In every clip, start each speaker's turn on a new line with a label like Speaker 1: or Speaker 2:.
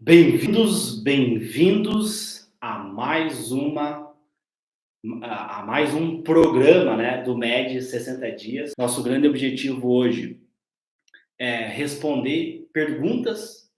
Speaker 1: Bem-vindos a mais um programa, né, do MED 60 dias. Nosso grande objetivo hoje é responder perguntas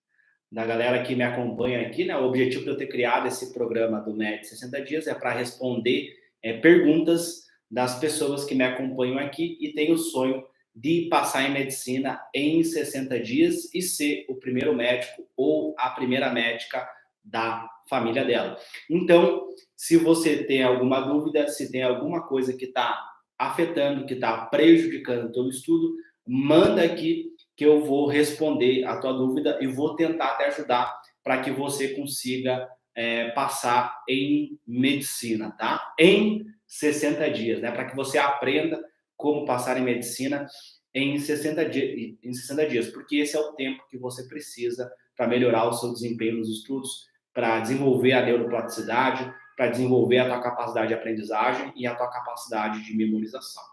Speaker 1: da galera que me acompanha aqui, né? O objetivo de eu ter criado esse programa do MED 60 dias é para responder perguntas das pessoas que me acompanham aqui e têm o sonho de passar em medicina em 60 dias e ser o primeiro médico ou a primeira médica da família dela. Então, se você tem alguma dúvida, se tem alguma coisa que está afetando, que está prejudicando o teu estudo, manda aqui que eu vou responder a tua dúvida e vou tentar te ajudar para que você consiga passar em medicina, tá? Em 60 dias, né? Para que você aprenda como passar em medicina em 60 dias, porque esse é o tempo que você precisa para melhorar o seu desempenho nos estudos, para desenvolver a neuroplasticidade, para desenvolver a tua capacidade de aprendizagem e a tua capacidade de memorização,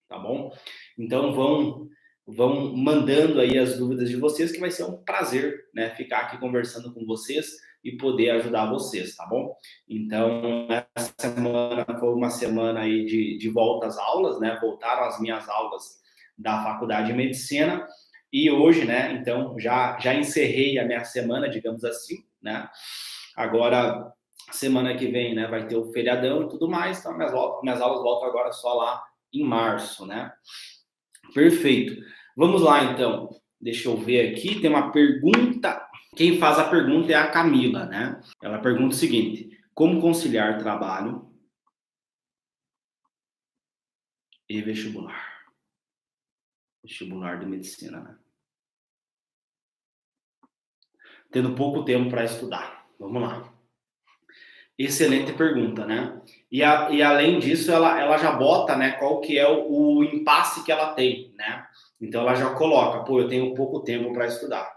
Speaker 1: tá bom? Então vão mandando aí as dúvidas de vocês, que vai ser um prazer, né, ficar aqui conversando com vocês e poder ajudar vocês, tá bom? Então, essa semana foi uma semana aí de volta às aulas, né? Voltaram as minhas aulas da faculdade de medicina e hoje, né, então já encerrei a minha semana, digamos assim, né? Agora, semana que vem, né, vai ter o feriadão e tudo mais, então minhas aulas voltam agora só lá em março, né? Perfeito. Vamos lá, então. Deixa eu ver aqui. Tem uma pergunta. Quem faz a pergunta é a Camila, né? Ela pergunta o seguinte: como conciliar trabalho e vestibular? Vestibular de medicina, né? Tendo pouco tempo para estudar. Vamos lá. Excelente pergunta, né? E além disso, ela já bota, né, qual que é o impasse que ela tem, né? Então ela já coloca, pô, eu tenho pouco tempo para estudar.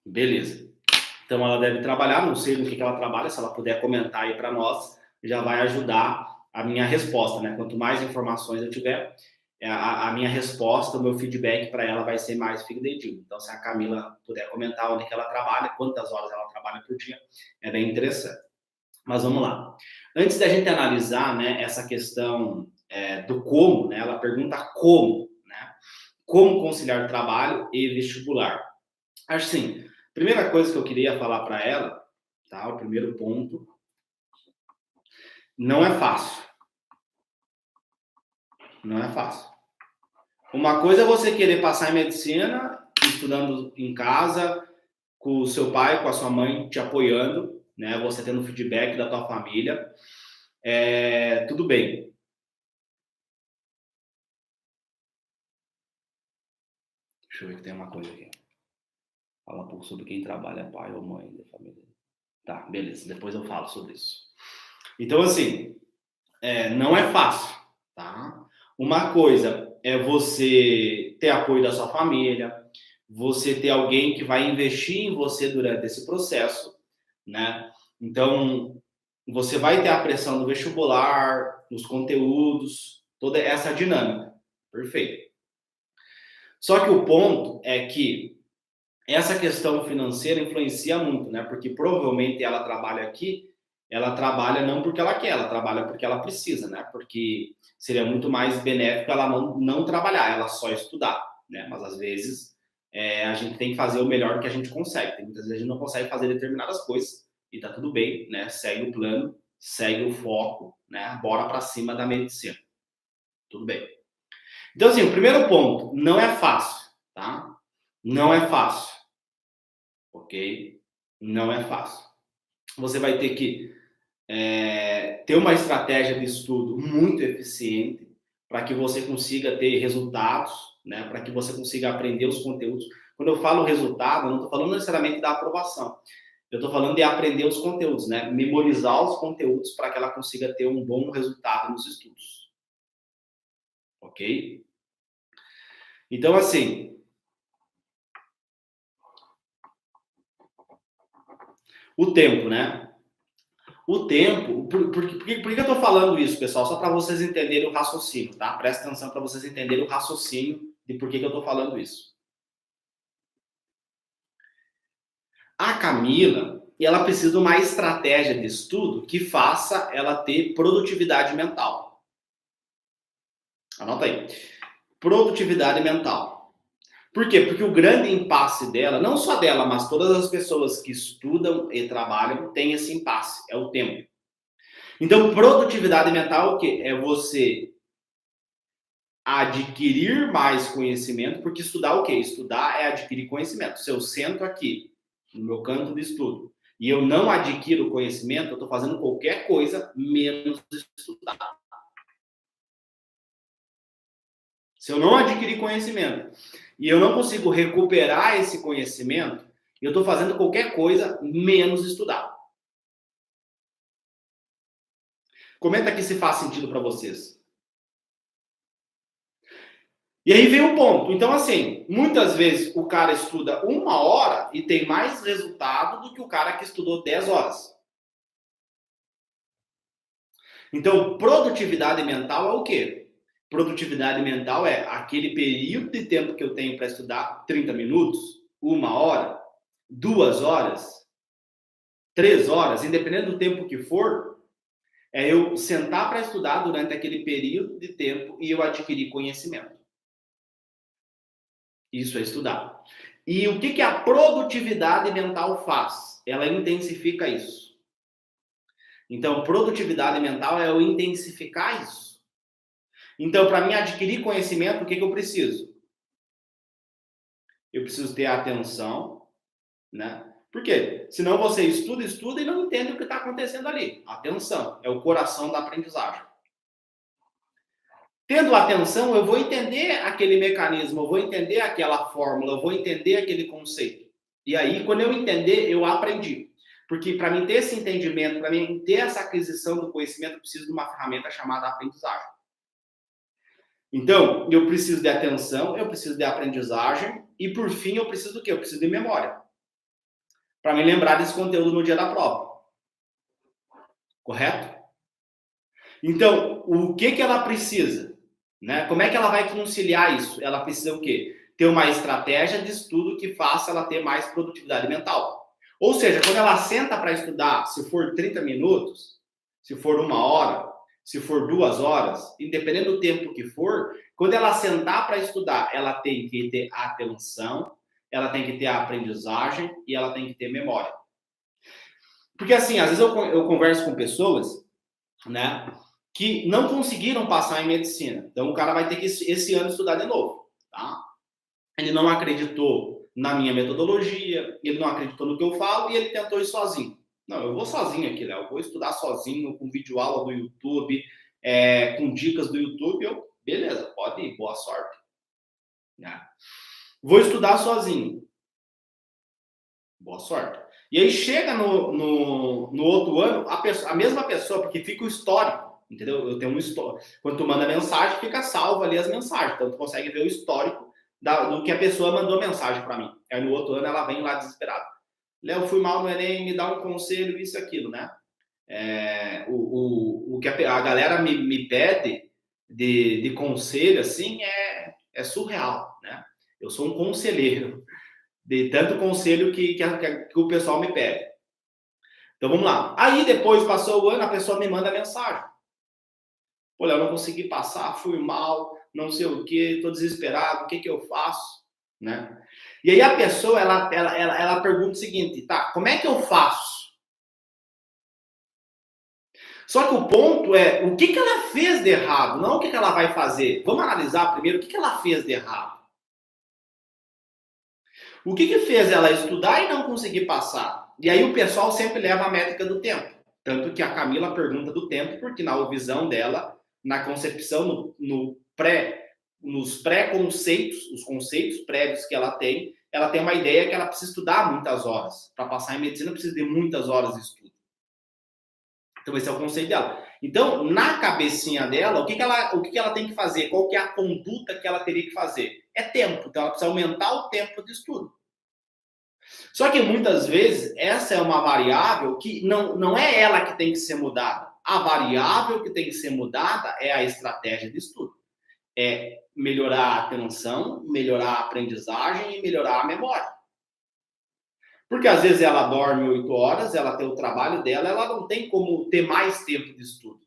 Speaker 1: Beleza. Então ela deve trabalhar, não sei no que ela trabalha, se ela puder comentar aí para nós, já vai ajudar a minha resposta, né? Quanto mais informações eu tiver, a minha resposta, o meu feedback para ela vai ser mais fidedigno. Então, se a Camila puder comentar onde que ela trabalha, quantas horas ela trabalha por dia, é bem interessante. Mas vamos lá. Antes da gente analisar, né, essa questão do como, né? Ela pergunta como, né? Como conciliar trabalho e vestibular. Acho assim, primeira coisa que eu queria falar para ela, tá? O primeiro ponto, não é fácil. Não é fácil. Uma coisa é você querer passar em medicina, estudando em casa, com o seu pai, com a sua mãe te apoiando, né? Você tendo feedback da tua família. Tudo bem. Deixa eu ver que tem uma coisa aqui. Fala um pouco sobre quem trabalha, pai ou mãe da família. Tá, beleza. Depois eu falo sobre isso. Então, assim, não é fácil, tá? Uma coisa é você ter apoio da sua família, você ter alguém que vai investir em você durante esse processo, né? Então, você vai ter a pressão do vestibular, dos conteúdos, toda essa dinâmica. Perfeito. Só que o ponto é que essa questão financeira influencia muito, né? Porque provavelmente ela trabalha aqui, ela trabalha não porque ela quer, ela trabalha porque ela precisa, né? Porque seria muito mais benéfico ela não trabalhar, ela só estudar, né? Mas às vezes a gente tem que fazer o melhor que a gente consegue. Tem muitas vezes a gente não consegue fazer determinadas coisas e tá tudo bem, né? Segue o plano, segue o foco, né? Bora para cima da medicina. Tudo bem. Então, assim, o primeiro ponto, não é fácil, tá? Não é fácil, ok? Não é fácil. Você vai ter que ter uma estratégia de estudo muito eficiente para que você consiga ter resultados, né? Para que você consiga aprender os conteúdos. Quando eu falo resultado, eu não estou falando necessariamente da aprovação. Eu estou falando de aprender os conteúdos, né? Memorizar os conteúdos para que ela consiga ter um bom resultado nos estudos, ok? Então, assim, o tempo, né? O tempo, por que eu estou falando isso, pessoal? Só para vocês entenderem o raciocínio, tá? Presta atenção para vocês entenderem o raciocínio de por que eu estou falando isso. A Camila, ela precisa de uma estratégia de estudo que faça ela ter produtividade mental. Anota aí. Produtividade mental. Por quê? Porque o grande impasse dela, não só dela, mas todas as pessoas que estudam e trabalham, têm esse impasse, é o tempo. Então, produtividade mental é o quê? É você adquirir mais conhecimento, porque estudar o quê? Estudar é adquirir conhecimento. Se eu sento aqui, no meu canto de estudo, e eu não adquiro conhecimento, eu estou fazendo qualquer coisa menos estudar. Se eu não adquirir conhecimento e eu não consigo recuperar esse conhecimento, eu estou fazendo qualquer coisa menos estudar. Comenta aqui se faz sentido para vocês. E aí vem o ponto. Então, assim, muitas vezes o cara estuda 1 hora e tem mais resultado do que o cara que estudou 10 horas. Então, produtividade mental é o quê? Produtividade mental é aquele período de tempo que eu tenho para estudar, 30 minutos, 1 hora, 2 horas, 3 horas, independente do tempo que for, é eu sentar para estudar durante aquele período de tempo e eu adquirir conhecimento. Isso é estudar. E o que a produtividade mental faz? Ela intensifica isso. Então, produtividade mental é eu intensificar isso. Então, para mim adquirir conhecimento, o que eu preciso? Eu preciso ter atenção, né? Por quê? Senão você estuda e não entende o que está acontecendo ali. Atenção, é o coração da aprendizagem. Tendo atenção, eu vou entender aquele mecanismo, eu vou entender aquela fórmula, eu vou entender aquele conceito. E aí, quando eu entender, eu aprendi. Porque para mim ter esse entendimento, para mim ter essa aquisição do conhecimento, eu preciso de uma ferramenta chamada aprendizagem. Então, eu preciso de atenção, eu preciso de aprendizagem e, por fim, eu preciso do quê? Eu preciso de memória. Para me lembrar desse conteúdo no dia da prova. Correto? Então, o que ela precisa? Né? Como é que ela vai conciliar isso? Ela precisa o quê? Ter uma estratégia de estudo que faça ela ter mais produtividade mental. Ou seja, quando ela senta para estudar, se for 30 minutos, se for 1 hora, se for 2 horas, independente do tempo que for, quando ela sentar para estudar, ela tem que ter atenção, ela tem que ter a aprendizagem e ela tem que ter memória. Porque assim, às vezes eu converso com pessoas, né, que não conseguiram passar em medicina. Então o cara vai ter que esse ano estudar de novo, tá? Ele não acreditou na minha metodologia, ele não acreditou no que eu falo e ele tentou ir sozinho. Não, eu vou sozinho aqui, Léo. Eu vou estudar sozinho, com videoaula do YouTube, com dicas do YouTube. Beleza, pode ir, boa sorte. Né? Vou estudar sozinho. Boa sorte. E aí chega no outro ano, a mesma pessoa, porque fica o histórico, entendeu? Eu tenho um histórico. Quando tu manda mensagem, fica salvo ali as mensagens. Então tu consegue ver o histórico do que a pessoa mandou mensagem para mim. Aí no outro ano ela vem lá desesperada. Léo, fui mal no Enem, me dá um conselho, isso, aquilo, né? O que a galera me pede de conselho, assim, é surreal, né? Eu sou um conselheiro de tanto conselho que o pessoal me pede. Então vamos lá. Aí depois passou o ano, a pessoa me manda mensagem. Pô, Léo, não consegui passar, fui mal, não sei o que, estou desesperado, o que eu faço? Né? E aí a pessoa, ela pergunta o seguinte, tá, como é que eu faço? Só que o ponto é, o que ela fez de errado, não o que ela vai fazer. Vamos analisar primeiro o que ela fez de errado. O que fez ela estudar e não conseguir passar? E aí o pessoal sempre leva a métrica do tempo. Tanto que a Camila pergunta do tempo, porque na visão dela, na concepção, nos pré-conceitos, os conceitos prévios que ela tem uma ideia que ela precisa estudar muitas horas. Para passar em medicina, precisa de muitas horas de estudo. Então, esse é o conceito dela. Então, na cabecinha dela, o que ela tem que fazer? Qual que é a conduta que ela teria que fazer? É tempo. Então, ela precisa aumentar o tempo de estudo. Só que muitas vezes essa é uma variável que não é ela que tem que ser mudada. A variável que tem que ser mudada é a estratégia de estudo. É melhorar a atenção, melhorar a aprendizagem e melhorar a memória. Porque às vezes ela dorme 8 horas, ela tem o trabalho dela, ela não tem como ter mais tempo de estudo.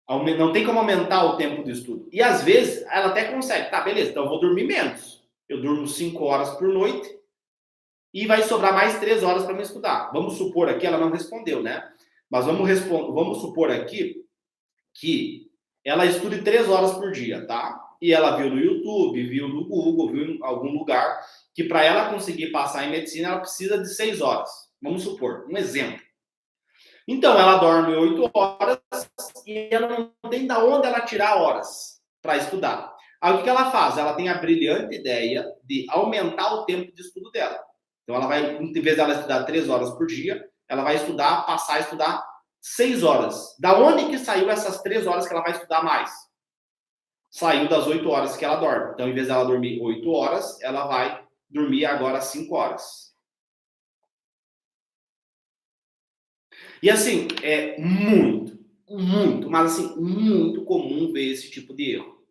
Speaker 1: Não tem como aumentar o tempo de estudo. E às vezes ela até consegue, tá, beleza, então eu vou dormir menos. Eu durmo 5 horas por noite e vai sobrar mais 3 horas para me estudar. Vamos supor aqui, ela não respondeu, né? Mas vamos supor aqui que ela estude 3 horas por dia, tá? E ela viu no YouTube, viu no Google, viu em algum lugar que para ela conseguir passar em medicina, ela precisa de 6 horas. Vamos supor, um exemplo. Então, ela dorme 8 horas e ela não tem de onde ela tirar horas para estudar. Aí, o que ela faz? Ela tem a brilhante ideia de aumentar o tempo de estudo dela. Então, ela vai, em vez de ela estudar 3 horas por dia, ela vai estudar, passar a estudar 6 horas. Da onde que saiu essas 3 horas que ela vai estudar mais? Saiu das 8 horas que ela dorme. Então, em vez dela dormir 8 horas, ela vai dormir agora 5 horas. E assim, é muito, mas assim, muito comum ver esse tipo de erro.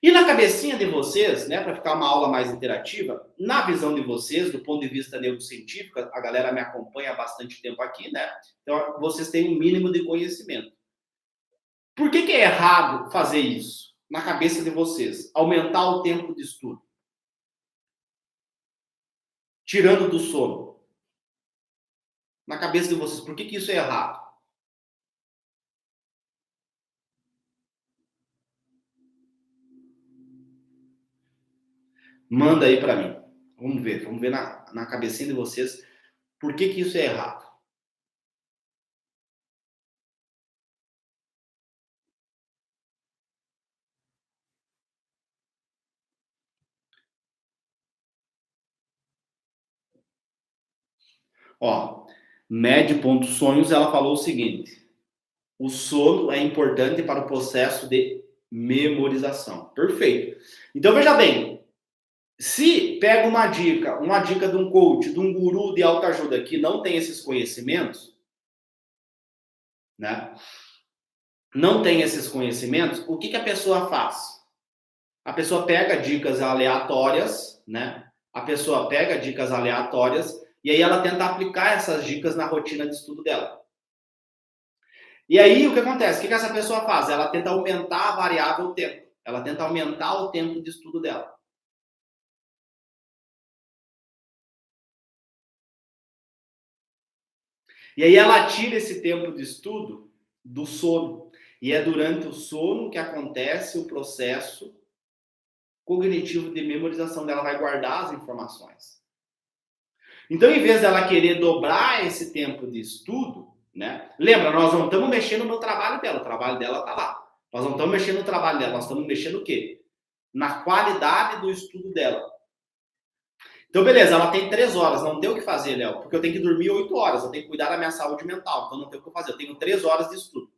Speaker 1: E na cabecinha de vocês, né, para ficar uma aula mais interativa, na visão de vocês, do ponto de vista neurocientífico, a galera me acompanha há bastante tempo aqui, né? Então, vocês têm um mínimo de conhecimento. Por que é errado fazer isso na cabeça de vocês? Aumentar o tempo de estudo. Tirando do sono. Na cabeça de vocês, por que isso é errado? Manda aí para mim. Vamos ver na cabecinha de vocês por que isso é errado. Ó, Med.sonhos, ela falou o seguinte: o sono é importante para o processo de memorização. Perfeito. Então veja bem, se pega uma dica de um coach, de um guru de autoajuda que não tem esses conhecimentos, né? Não tem esses conhecimentos, o que a pessoa faz? A pessoa pega dicas aleatórias, né? A pessoa pega dicas aleatórias e aí ela tenta aplicar essas dicas na rotina de estudo dela. E aí o que acontece? O que essa pessoa faz? Ela tenta aumentar a variável tempo. Ela tenta aumentar o tempo de estudo dela. E aí ela tira esse tempo de estudo do sono. E é durante o sono que acontece o processo cognitivo de memorização dela, vai guardar as informações. Então, em vez dela querer dobrar esse tempo de estudo, né? Lembra, nós não estamos mexendo no trabalho dela, o trabalho dela está lá. Nós não estamos mexendo no trabalho dela, nós estamos mexendo o quê? Na qualidade do estudo dela. Então, beleza, ela tem 3 horas, não tem o que fazer, Léo, porque eu tenho que dormir 8 horas, eu tenho que cuidar da minha saúde mental, então não tem o que fazer, eu tenho 3 horas de estudo.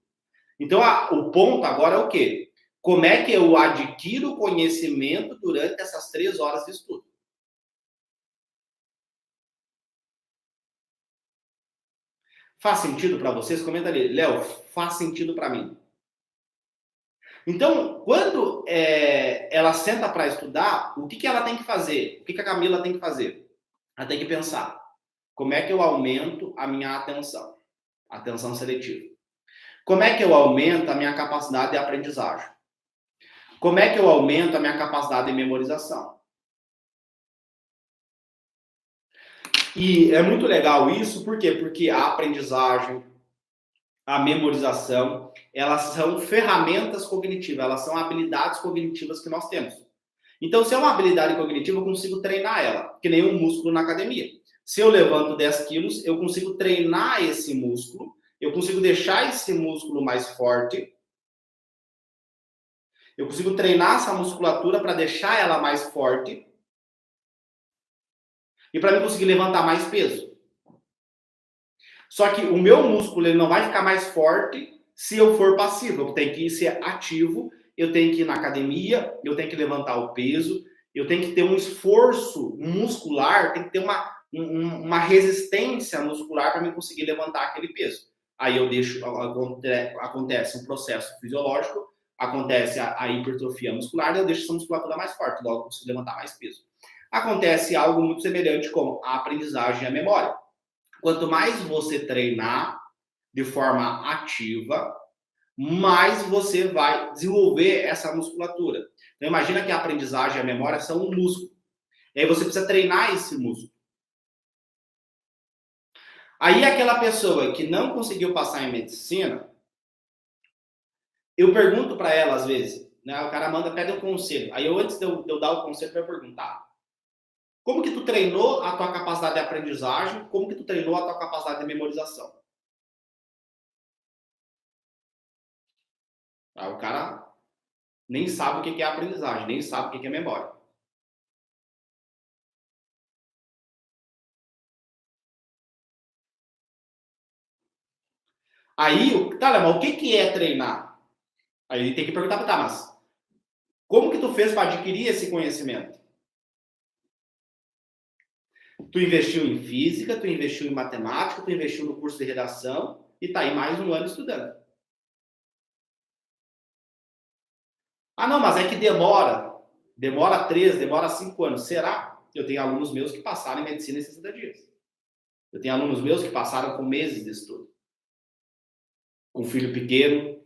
Speaker 1: Então, o ponto agora é o quê? Como é que eu adquiro conhecimento durante essas 3 horas de estudo? Faz sentido para vocês? Comenta ali, Léo, faz sentido para mim. Então, quando ela senta para estudar, o que ela tem que fazer? O que a Camila tem que fazer? Ela tem que pensar, como é que eu aumento a minha atenção seletiva? Como é que eu aumento a minha capacidade de aprendizagem? Como é que eu aumento a minha capacidade de memorização? E é muito legal isso, por quê? Porque a aprendizagem, a memorização, elas são ferramentas cognitivas, elas são habilidades cognitivas que nós temos. Então, se é uma habilidade cognitiva, eu consigo treinar ela, que nem um músculo na academia. Se eu levanto 10 quilos, eu consigo treinar esse músculo, eu consigo deixar esse músculo mais forte, eu consigo treinar essa musculatura para deixar ela mais forte e para mim conseguir levantar mais peso. Só que o meu músculo ele não vai ficar mais forte se eu for passivo. Eu tenho que ser ativo, eu tenho que ir na academia, eu tenho que levantar o peso, eu tenho que ter um esforço muscular, tem que ter uma resistência muscular para me conseguir levantar aquele peso. Aí eu deixo, acontece um processo fisiológico, acontece a hipertrofia muscular, eu deixo essa musculatura mais forte, logo eu consigo levantar mais peso. Acontece algo muito semelhante com a aprendizagem e a memória. Quanto mais você treinar de forma ativa, mais você vai desenvolver essa musculatura. Então, imagina que a aprendizagem e a memória são um músculo. E aí você precisa treinar esse músculo. Aí aquela pessoa que não conseguiu passar em medicina, eu pergunto para ela às vezes, né? O cara pede um conselho. Aí eu, antes de eu dar o conselho, eu perguntar: como que tu treinou a tua capacidade de aprendizagem? Como que tu treinou a tua capacidade de memorização? Aí o cara nem sabe o que é aprendizagem, nem sabe o que é memória. Aí, tá, mas o que é treinar? Aí ele tem que perguntar, tá, mas como que tu fez para adquirir esse conhecimento? Tu investiu em física, tu investiu em matemática, tu investiu no curso de redação e tá aí mais um ano estudando. Ah, não, mas é que demora. Demora 3, demora 5 anos. Será? Eu tenho alunos meus que passaram em medicina em 60 dias. Eu tenho alunos meus que passaram com meses de estudo. Com filho pequeno,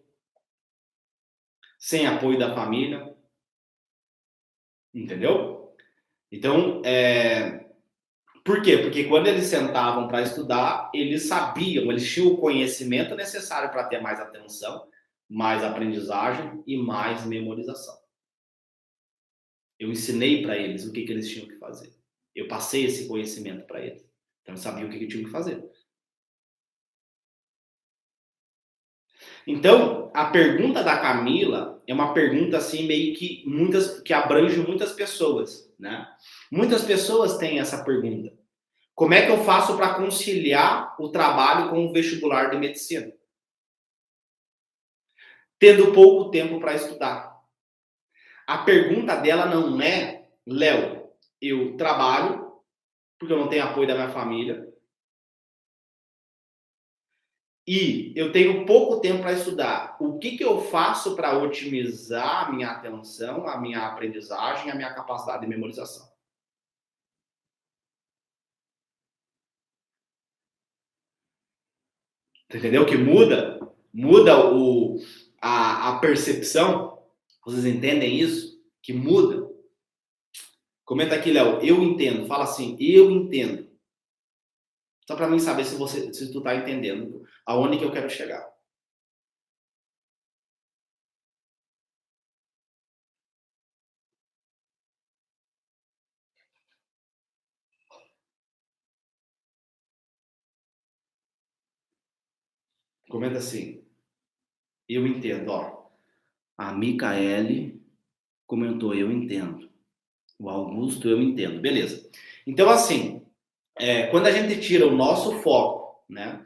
Speaker 1: sem apoio da família. Entendeu? Então, por quê? Porque quando eles sentavam para estudar, eles sabiam, eles tinham o conhecimento necessário para ter mais atenção, mais aprendizagem e mais memorização. Eu ensinei para eles o que eles tinham que fazer. Eu passei esse conhecimento para eles. Então, eles sabiam o que tinham que fazer. Então, a pergunta da Camila é uma pergunta assim meio que abrange muitas pessoas, né? Muitas pessoas têm essa pergunta. Como é que eu faço para conciliar o trabalho com o vestibular de medicina? Tendo pouco tempo para estudar. A pergunta dela não é, Léo, eu trabalho porque eu não tenho apoio da minha família e eu tenho pouco tempo para estudar. O que eu faço para otimizar a minha atenção, a minha aprendizagem, a minha capacidade de memorização? Entendeu que muda? Muda a percepção? Vocês entendem isso? Que muda? Comenta aqui, Léo. Eu entendo. Fala assim, eu entendo. Só para mim saber se tu tá entendendo aonde que eu quero chegar. Comenta assim, eu entendo. Ó, a Micaele comentou, eu entendo. O Augusto, eu entendo. Beleza. Então, assim, quando a gente tira o nosso foco, né?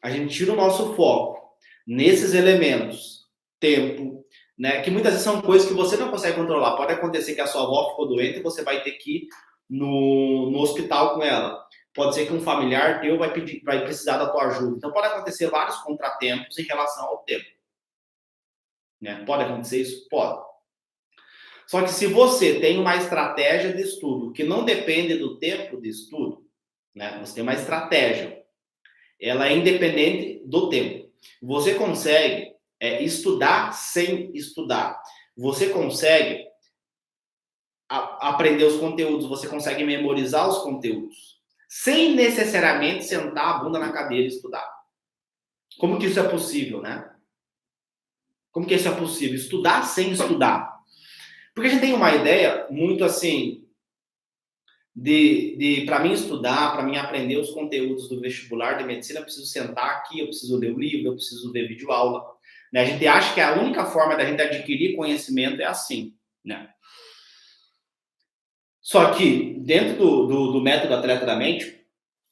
Speaker 1: A gente tira o nosso foco nesses elementos, tempo, né? Que muitas vezes são coisas que você não consegue controlar. Pode acontecer que a sua avó ficou doente e você vai ter que ir no hospital com ela. Pode ser que um familiar teu vai precisar da tua ajuda. Então, pode acontecer vários contratempos em relação ao tempo. Né? Pode acontecer isso? Pode. Só que se você tem uma estratégia de estudo que não depende do tempo de estudo, né? Você tem uma estratégia, ela é independente do tempo. Você consegue estudar sem estudar. Você consegue aprender os conteúdos, você consegue memorizar os conteúdos, sem necessariamente sentar a bunda na cadeira e estudar. Como que isso é possível, né? Como que isso é possível? Estudar sem estudar. Porque a gente tem uma ideia muito assim, para mim estudar, para mim aprender os conteúdos do vestibular de medicina, eu preciso sentar aqui, eu preciso ler o livro, eu preciso ver vídeo aula. Né? A gente acha que a única forma da gente adquirir conhecimento é assim, né? Só que dentro do método Atleta da Mente,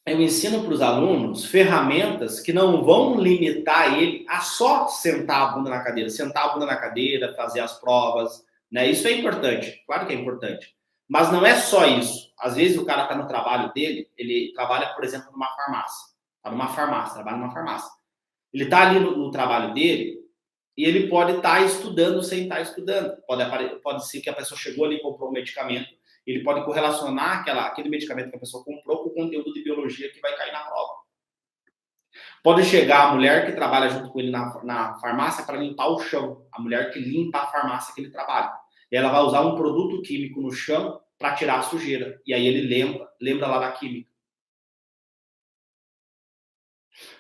Speaker 1: eu ensino para os alunos ferramentas que não vão limitar ele a só sentar a bunda na cadeira, fazer as provas, né? Isso é importante, claro que é importante. Mas não é só isso. Às vezes o cara está no trabalho dele, ele trabalha, por exemplo, numa farmácia. Trabalha numa farmácia. Ele está ali no trabalho dele e ele pode estar estudando sem estar estudando. Pode ser que a pessoa chegou ali e comprou um medicamento ele pode correlacionar aquele medicamento que a pessoa comprou com o conteúdo de biologia que vai cair na prova. Pode chegar a mulher que trabalha junto com ele na farmácia para limpar o chão, a mulher que limpa a farmácia que ele trabalha. E ela vai usar um produto químico no chão para tirar a sujeira. E aí ele lembra lá da química.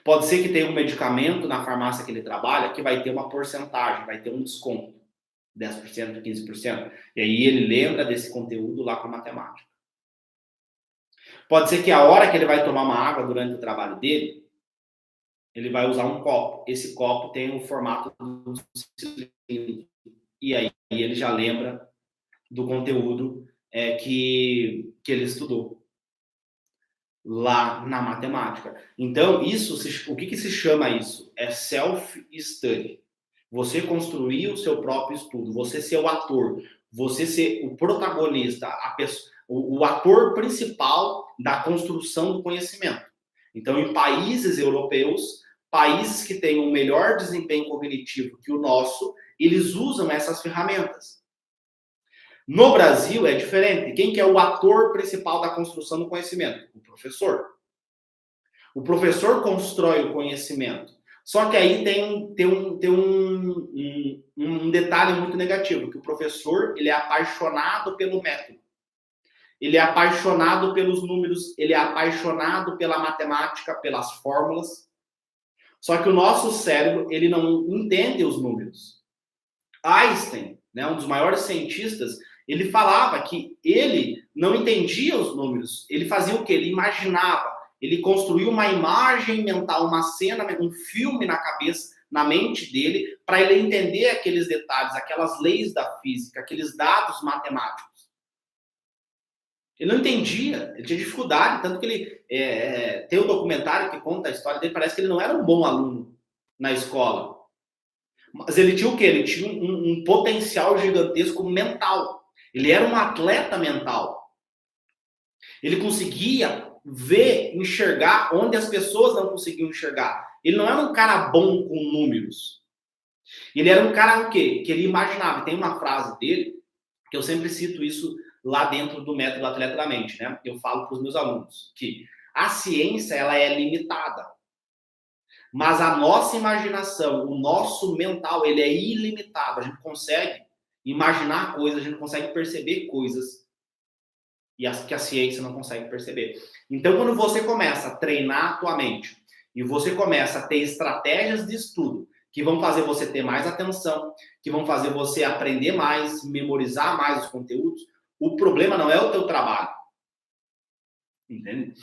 Speaker 1: Pode ser que tenha um medicamento na farmácia que ele trabalha que vai ter uma porcentagem, vai ter um desconto, 10%, 15%. E aí ele lembra desse conteúdo lá com a matemática. Pode ser que a hora que ele vai tomar uma água durante o trabalho dele, ele vai usar um copo. Esse copo tem o formato do cilindro. E aí ele já lembra do conteúdo que ele estudou lá na matemática. Então, o que se chama isso? É self-study. Você construir o seu próprio estudo, você ser o ator, você ser o protagonista, o ator principal da construção do conhecimento. Então, em países europeus, países que têm um melhor desempenho cognitivo que o nosso, eles usam essas ferramentas. No Brasil é diferente. Quem que é o ator principal da construção do conhecimento? O professor. O professor constrói o conhecimento. Só que aí tem um detalhe muito negativo, que o professor ele é apaixonado pelo método. Ele é apaixonado pelos números, ele é apaixonado pela matemática, pelas fórmulas. Só que o nosso cérebro, ele não entende os números. Einstein, né, um dos maiores cientistas, ele falava que ele não entendia os números. Ele fazia o quê? Ele imaginava. Ele construiu uma imagem mental, uma cena, um filme na cabeça, na mente dele, para ele entender aqueles detalhes, aquelas leis da física, aqueles dados matemáticos. Ele não entendia, ele tinha dificuldade, tanto que ele tem um documentário que conta a história dele, parece que ele não era um bom aluno na escola. Mas ele tinha o quê? Ele tinha um potencial gigantesco mental. Ele era um atleta mental. Ele conseguia ver, enxergar onde as pessoas não conseguiam enxergar. Ele não era um cara bom com números. Ele era um cara o quê? Que ele imaginava. Tem uma frase dele, que eu sempre cito isso lá dentro do método Atleta da Mente, né? Eu falo para os meus alunos que a ciência ela é limitada. Mas a nossa imaginação, o nosso mental, ele é ilimitado. A gente consegue imaginar coisas, a gente consegue perceber coisas que a ciência não consegue perceber. Então, quando você começa a treinar a tua mente e você começa a ter estratégias de estudo que vão fazer você ter mais atenção, que vão fazer você aprender mais, memorizar mais os conteúdos, o problema não é o teu trabalho. Entende?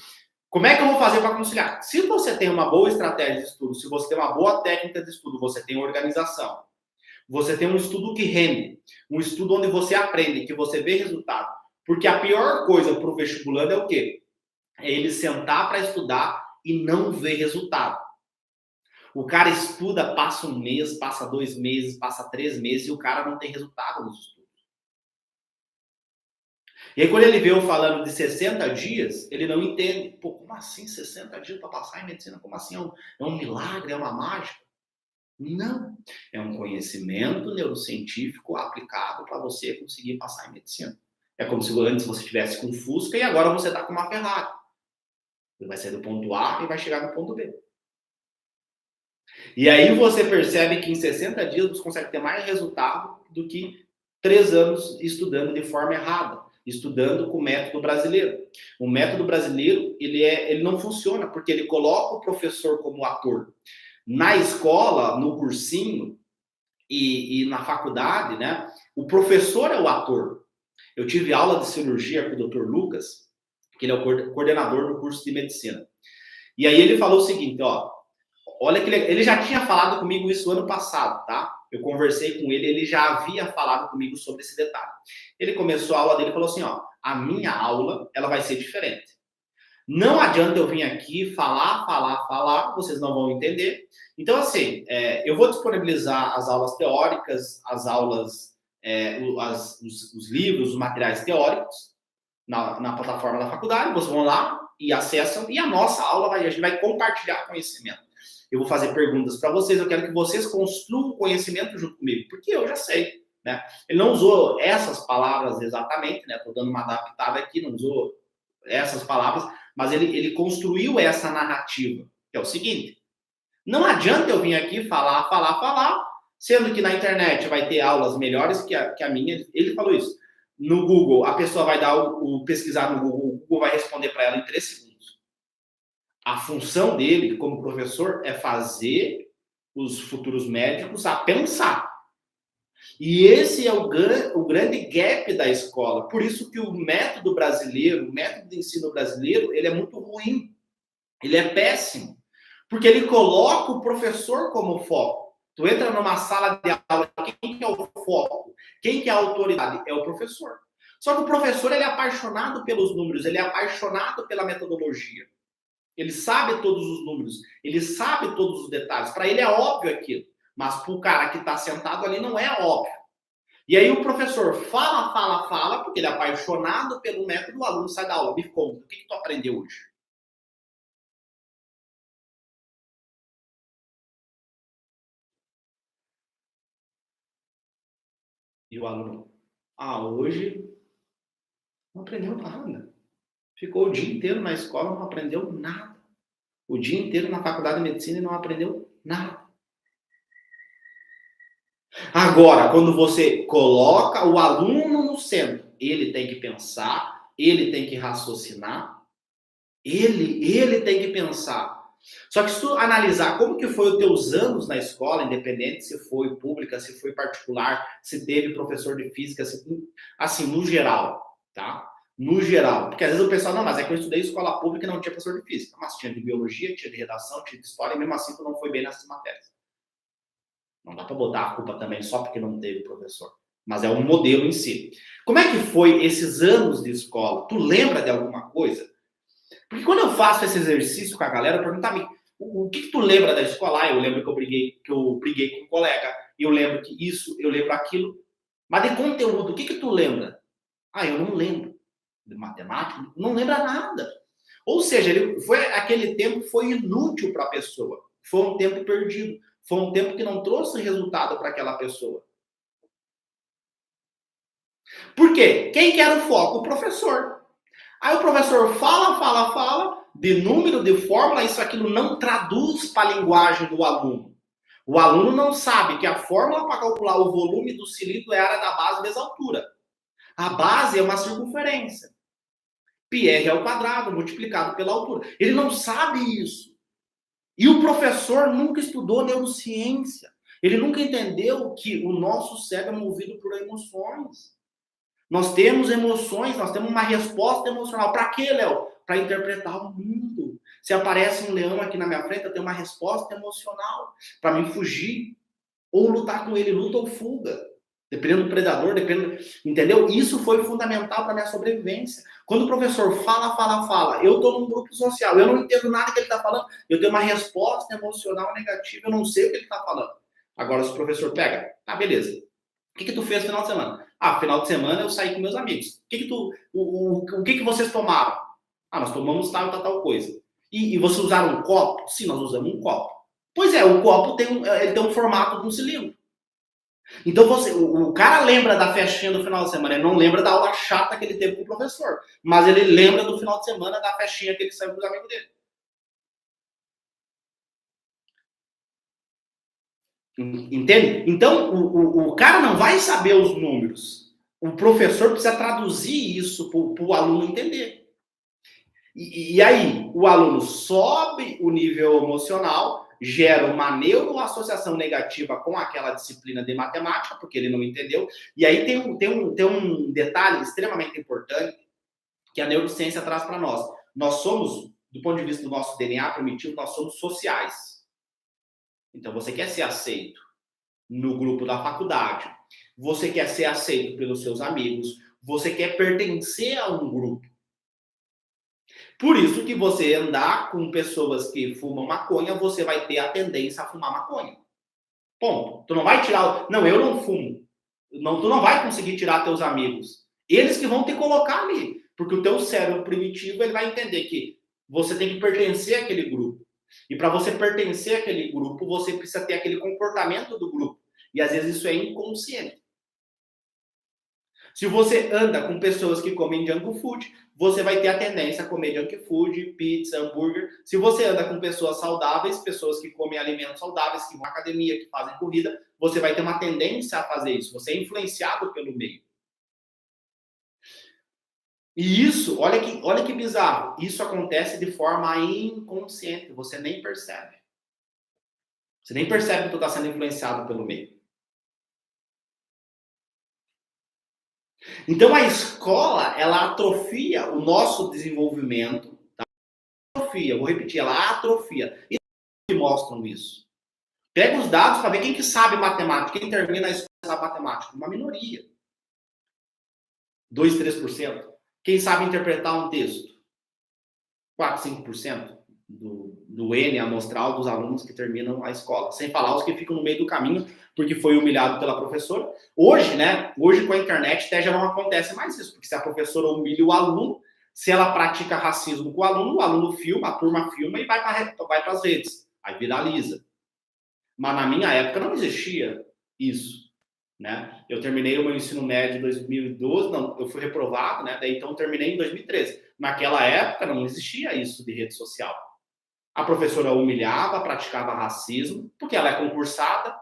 Speaker 1: Como é que eu vou fazer para conciliar? Se você tem uma boa estratégia de estudo, se você tem uma boa técnica de estudo, você tem organização, você tem um estudo que rende, um estudo onde você aprende, que você vê resultado. Porque a pior coisa para o vestibulando é o quê? É ele sentar para estudar e não ver resultado. O cara estuda, passa um mês, passa 2 meses, passa 3 meses e o cara não tem resultado nos estudos. E aí, quando ele vê eu falando de 60 dias, ele não entende. Pô, como assim 60 dias para passar em medicina? Como assim? É um milagre? É uma mágica? Não. É um conhecimento neurocientífico aplicado para você conseguir passar em medicina. É como se antes você estivesse com um Fusca e agora você está com uma Ferrari. Você vai sair do ponto A e vai chegar no ponto B. E aí você percebe que em 60 dias você consegue ter mais resultado do que 3 anos estudando de forma errada, estudando com o método brasileiro. O método brasileiro, ele não funciona porque ele coloca o professor como ator. Na escola, no cursinho e na faculdade, né, o professor é o ator. Eu tive aula de cirurgia com o Dr. Lucas, que ele é o coordenador do curso de medicina. E aí ele falou o seguinte, ó, olha que ele já tinha falado comigo isso ano passado, tá? Eu conversei com ele, ele já havia falado comigo sobre esse detalhe. Ele começou a aula dele e falou assim, ó, a minha aula, ela vai ser diferente. Não adianta eu vir aqui falar, vocês não vão entender. Então, assim, eu vou disponibilizar as aulas teóricas, as aulas, os livros, os materiais teóricos na plataforma da faculdade, vocês vão lá e acessam, e a nossa aula, a gente vai compartilhar conhecimento. Eu vou fazer perguntas para vocês, eu quero que vocês construam conhecimento junto comigo, porque eu já sei, né? Ele não usou essas palavras exatamente, né? Estou dando uma adaptada aqui, não usou essas palavras, mas ele construiu essa narrativa, que é o seguinte: não adianta eu vir aqui falar, sendo que na internet vai ter aulas melhores que a minha. Ele falou isso. No Google, a pessoa vai dar o pesquisar no Google, o Google vai responder para ela em 3 segundos. A função dele, como professor, é fazer os futuros médicos a pensar. E esse é o grande gap da escola. Por isso que o método brasileiro, o método de ensino brasileiro, ele é muito ruim. Ele é péssimo. Porque ele coloca o professor como foco. Tu entra numa sala de aula, quem que é o foco? Quem que é a autoridade? É o professor. Só que o professor, ele é apaixonado pelos números, ele é apaixonado pela metodologia. Ele sabe todos os números, ele sabe todos os detalhes. Para ele é óbvio aquilo. Mas para o cara que está sentado ali não é óbvio. E aí o professor fala, porque ele é apaixonado pelo método, o aluno sai da aula. Me conta, o que tu aprendeu hoje? E o aluno, hoje não aprendeu nada. Ficou o dia inteiro na escola, não aprendeu nada. O dia inteiro na faculdade de medicina e não aprendeu nada. Agora, quando você coloca o aluno no centro, ele tem que pensar, ele tem que raciocinar, ele tem que pensar. Só que se tu analisar como que foi os teus anos na escola, independente se foi pública, se foi particular, se teve professor de física, assim, no geral, tá? No geral. Porque às vezes o pessoal, não, mas é que eu estudei escola pública e não tinha professor de física. Mas tinha de biologia, tinha de redação, tinha de história, e mesmo assim tu não foi bem nessas matérias. Não dá para botar a culpa também só porque não teve professor. Mas é um modelo em si. Como é que foi esses anos de escola? Tu lembra de alguma coisa? Porque quando eu faço esse exercício com a galera, pergunta-me o que tu lembra da escola? Eu lembro que eu briguei com um colega, eu lembro que isso, eu lembro aquilo. Mas de conteúdo, o que tu lembra? Eu não lembro. De matemática, não lembra nada. Ou seja, aquele tempo foi inútil para a pessoa. Foi um tempo perdido. Foi um tempo que não trouxe resultado para aquela pessoa. Por quê? Quem que era o foco? O professor. Aí o professor fala, de número, de fórmula, isso aquilo não traduz para a linguagem do aluno. O aluno não sabe que a fórmula para calcular o volume do cilindro é a área da base vezes a altura. A base é uma circunferência. Πr ao quadrado multiplicado pela altura. Ele não sabe isso. E o professor nunca estudou neurociência. Ele nunca entendeu que o nosso cérebro é movido por emoções. Nós temos emoções, nós temos uma resposta emocional. Para quê, Léo? Para interpretar o mundo. Se aparece um leão aqui na minha frente, eu tenho uma resposta emocional para me fugir. Ou lutar com ele, luta ou fuga. Dependendo do predador, entendeu? Isso foi fundamental para minha sobrevivência. Quando o professor fala, eu estou num grupo social, eu não entendo nada que ele está falando, eu tenho uma resposta emocional negativa, eu não sei o que ele está falando. Agora, se o professor pega, beleza. O que tu fez no final de semana? Final de semana eu saí com meus amigos. O que vocês tomaram? Nós tomamos tal coisa. E vocês usaram um copo? Sim, nós usamos um copo. Pois é, o copo ele tem um formato de um cilindro. Então o cara lembra da festinha do final de semana, ele não lembra da aula chata que ele teve com o professor, mas ele lembra do final de semana da festinha que ele saiu com os amigos dele. Entende? Então o cara não vai saber os números. O professor precisa traduzir isso para o aluno entender. E aí, o aluno sobe o nível emocional, gera uma neuroassociação negativa com aquela disciplina de matemática, porque ele não entendeu. E aí tem um detalhe extremamente importante que a neurociência traz para nós. Nós somos, do ponto de vista do nosso DNA primitivo, nós somos sociais. Então, você quer ser aceito no grupo da faculdade, você quer ser aceito pelos seus amigos, você quer pertencer a um grupo. Por isso que você andar com pessoas que fumam maconha, você vai ter a tendência a fumar maconha. Ponto. Tu não vai tirar... Não, eu não fumo. Não, tu não vai conseguir tirar teus amigos. Eles que vão te colocar ali. Porque o teu cérebro primitivo ele vai entender que você tem que pertencer àquele grupo. E para você pertencer àquele grupo, você precisa ter aquele comportamento do grupo. E às vezes isso é inconsciente. Se você anda com pessoas que comem junk food, você vai ter a tendência a comer junk food, pizza, hambúrguer. Se você anda com pessoas saudáveis, pessoas que comem alimentos saudáveis, que vão à academia, que fazem corrida, você vai ter uma tendência a fazer isso. Você é influenciado pelo meio. E isso, olha que bizarro, isso acontece de forma inconsciente, você nem percebe. Você nem percebe que tu está sendo influenciado pelo meio. Então a escola, ela atrofia o nosso desenvolvimento, tá? Atrofia, vou repetir, ela atrofia. E mostram isso. Pega os dados para ver quem que sabe matemática, quem termina a escola sabe matemática, uma minoria. 2, 3%. Quem sabe interpretar um texto? 4, 5% do N amostral dos alunos que terminam a escola. Sem falar os que ficam no meio do caminho porque foi humilhado pela professora. Hoje, né? Hoje com a internet até já não acontece mais isso, porque se a professora humilha o aluno, se ela pratica racismo com o aluno filma, a turma filma e vai para as redes. Aí viraliza. Mas na minha época não existia isso, né? Eu terminei o meu ensino médio em 2012, não, eu fui reprovado, né? Daí então terminei em 2013. Naquela época não existia isso de rede social. A professora humilhava, praticava racismo, porque ela é concursada,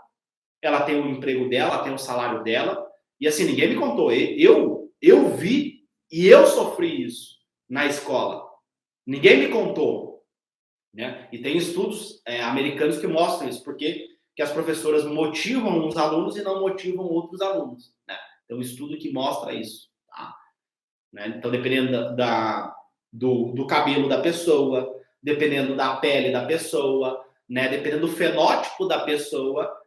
Speaker 1: ela tem o emprego dela, tem o salário dela, e assim, ninguém me contou. Eu vi e eu sofri isso na escola. Ninguém me contou, né? E tem estudos americanos que mostram isso, porque que as professoras motivam uns alunos e não motivam outros alunos, né? Tem um estudo que mostra isso, tá? Né? Então, dependendo do cabelo da pessoa, dependendo da pele da pessoa, né? Dependendo do fenótipo da pessoa,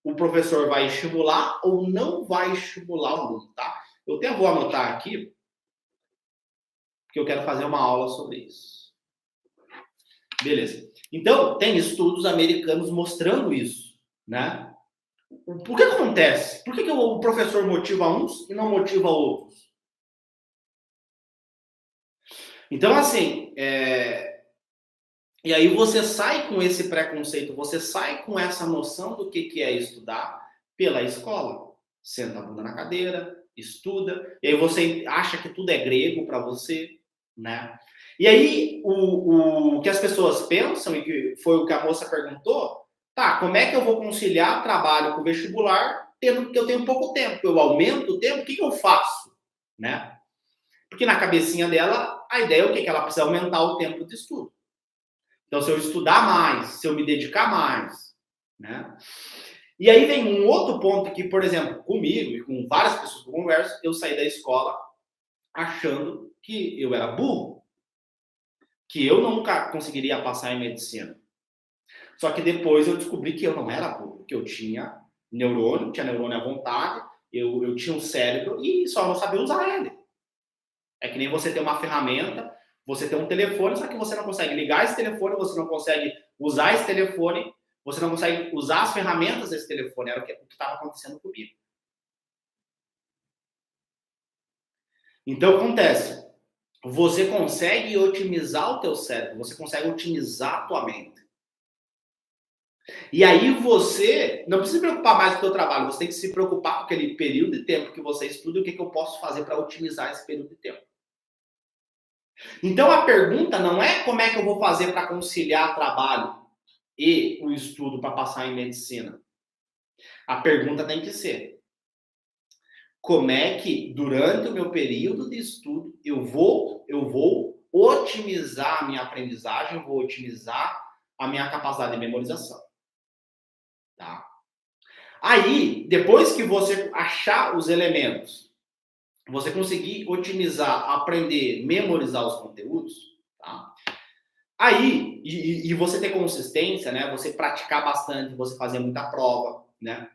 Speaker 1: o professor vai estimular ou não vai estimular o aluno, tá? Eu até vou anotar aqui, porque eu quero fazer uma aula sobre isso. Beleza. Então, tem estudos americanos mostrando isso, né? Por que acontece? Por que o professor motiva uns e não motiva outros? Então, assim, e aí você sai com esse preconceito, você sai com essa noção do que é estudar pela escola. Senta a bunda na cadeira, estuda, e aí você acha que tudo é grego para você, né? E aí o que as pessoas pensam, e que foi o que a moça perguntou, tá, como é que eu vou conciliar trabalho com vestibular, tendo que eu tenho pouco tempo? Eu aumento o tempo, o que eu faço? Né? Porque na cabecinha dela, a ideia é o quê? Que ela precisa aumentar o tempo de estudo. Então, se eu estudar mais, se eu me dedicar mais, né? E aí vem um outro ponto que, por exemplo, comigo e com várias pessoas que eu converso, eu saí da escola achando que eu era burro, que eu nunca conseguiria passar em medicina. Só que depois eu descobri que eu não era burro, que eu tinha neurônio à vontade, eu tinha um cérebro e só não sabia usar ele. É que nem você ter uma ferramenta, você tem um telefone, só que você não consegue ligar esse telefone, você não consegue usar esse telefone, você não consegue usar as ferramentas desse telefone. Era o que estava acontecendo comigo. Então, acontece. Você consegue otimizar o teu cérebro, você consegue otimizar a tua mente. E aí você não precisa se preocupar mais com o teu trabalho, você tem que se preocupar com aquele período de tempo que você estuda e o que eu posso fazer para otimizar esse período de tempo. Então a pergunta não é como é que eu vou fazer para conciliar trabalho e o estudo para passar em medicina. A pergunta tem que ser: como é que durante o meu período de estudo eu vou otimizar a minha aprendizagem, vou otimizar a minha capacidade de memorização, tá? Aí, depois que você achar os elementos, você conseguir otimizar, aprender, memorizar os conteúdos, tá? Aí, e você ter consistência, né? Você praticar bastante, você fazer muita prova, né?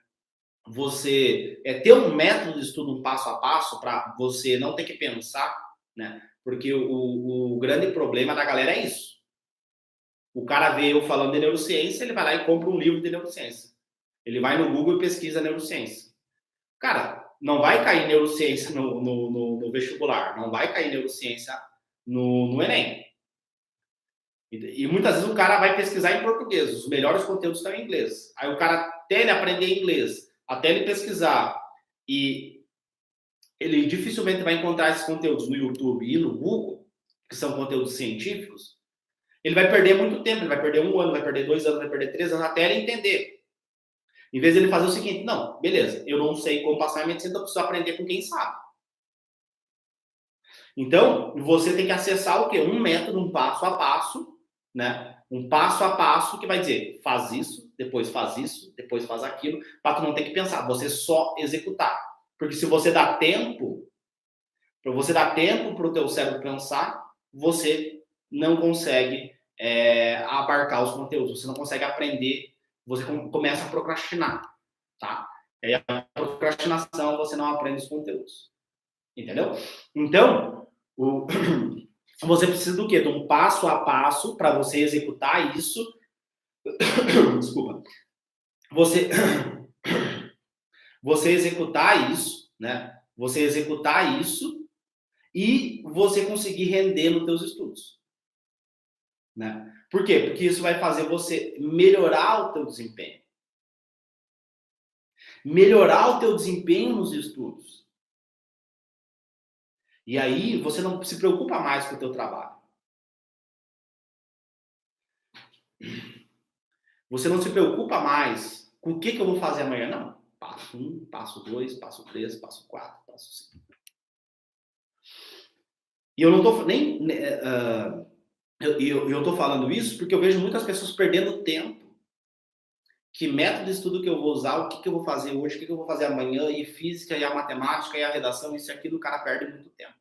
Speaker 1: Você ter um método de estudo, um passo a passo, para você não ter que pensar, né? Porque o grande problema da galera é isso. O cara vê eu falando de neurociência, ele vai lá e compra um livro de neurociência. Ele vai no Google e pesquisa neurociência. Cara, não vai cair neurociência no vestibular, não vai cair neurociência no Enem. E muitas vezes o cara vai pesquisar em português, os melhores conteúdos estão em inglês. Aí o cara, até ele aprender inglês, até ele pesquisar e ele dificilmente vai encontrar esses conteúdos no YouTube e no Google, que são conteúdos científicos. Ele vai perder muito tempo, ele vai perder 1 ano, vai perder 2 anos, vai perder 3 anos até ele entender. Em vez de ele fazer o seguinte, não, beleza, eu não sei como passar a medicina, então eu preciso aprender com quem sabe. Então, você tem que acessar o quê? Um método, um passo a passo, né? Um passo a passo que vai dizer, faz isso, depois faz aquilo, para tu não ter que pensar, você só executar. Porque se você dá tempo, para você dar tempo para o teu cérebro pensar, você não consegue abarcar os conteúdos, você não consegue aprender, você começa a procrastinar, tá? E aí a procrastinação, você não aprende os conteúdos, entendeu? Então, você precisa do quê? De um passo a passo para você executar isso. Desculpa. Você, você executar isso, né? Você executar isso e você conseguir render nos teus estudos, né? Por quê? Porque isso vai fazer você melhorar o teu desempenho. Melhorar o teu desempenho nos estudos. E aí você não se preocupa mais com o teu trabalho. Você não se preocupa mais com o que eu vou fazer amanhã, não. Passo 1, passo 2, passo 3, passo 4, passo 5. E eu não tô nem... eu tô falando isso porque eu vejo muitas pessoas perdendo tempo. Que método de estudo que eu vou usar, o que eu vou fazer hoje, o que eu vou fazer amanhã, e física, e a matemática, e a redação, isso e aquilo, o cara perde muito tempo.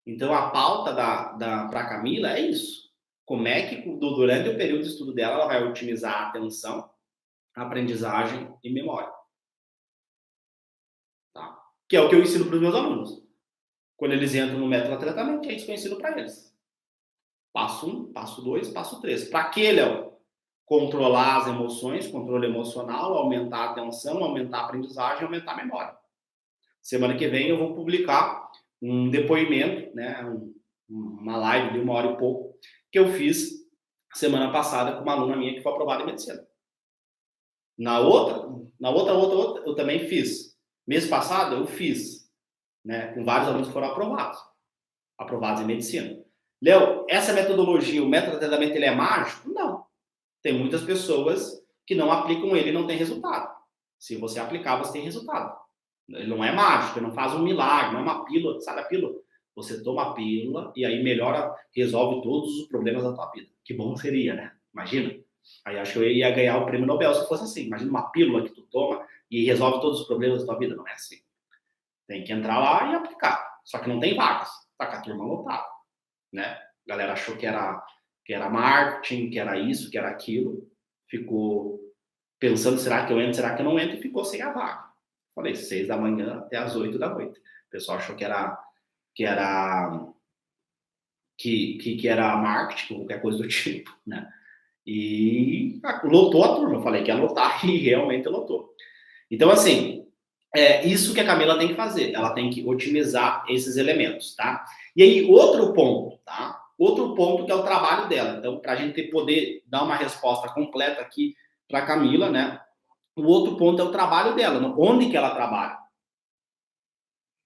Speaker 1: Então, a pauta para a Camila é isso. Como é que, durante o período de estudo dela, ela vai otimizar a atenção, a aprendizagem e memória. Tá? Que é o que eu ensino para os meus alunos. Quando eles entram no método de tratamento, é isso que eu ensino para eles. Passo 1, passo 2, passo 3. Para que, Léo? Controlar as emoções, controle emocional, aumentar a atenção, aumentar a aprendizagem, aumentar a memória. Semana que vem eu vou publicar um depoimento, né, uma live de 1 hora e pouco, que eu fiz semana passada com uma aluna minha que foi aprovada em medicina. Na outra, eu também fiz. Mês passado eu fiz, né, com vários alunos que foram aprovados em medicina. Léo, essa metodologia, o método de tratamento, ele é mágico? Não. Tem muitas pessoas que não aplicam ele e não tem resultado. Se você aplicar, você tem resultado. Ele não é mágico, ele não faz um milagre, não é uma pílula, sabe a pílula? Você toma a pílula e aí melhora, resolve todos os problemas da tua vida. Que bom seria, né? Imagina. Aí acho que eu ia ganhar o prêmio Nobel se fosse assim. Imagina uma pílula que tu toma e resolve todos os problemas da tua vida. Não é assim. Tem que entrar lá e aplicar. Só que não tem vagas. Tá com a turma lotada, né? A galera achou que era marketing, que era isso, que era aquilo. Ficou pensando, será que eu entro, será que eu não entro? E ficou sem a vaga. Falei, 6 da manhã até as 8 da noite. O pessoal achou que era marketing, qualquer coisa do tipo, né? E lotou a turma. Eu falei que ia lotar e realmente lotou. Então, assim, é isso que a Camila tem que fazer. Ela tem que otimizar esses elementos, tá? E aí, outro ponto, tá? Outro ponto que é o trabalho dela. Então, para a gente poder dar uma resposta completa aqui para a Camila, né? O outro ponto é o trabalho dela, onde que ela trabalha,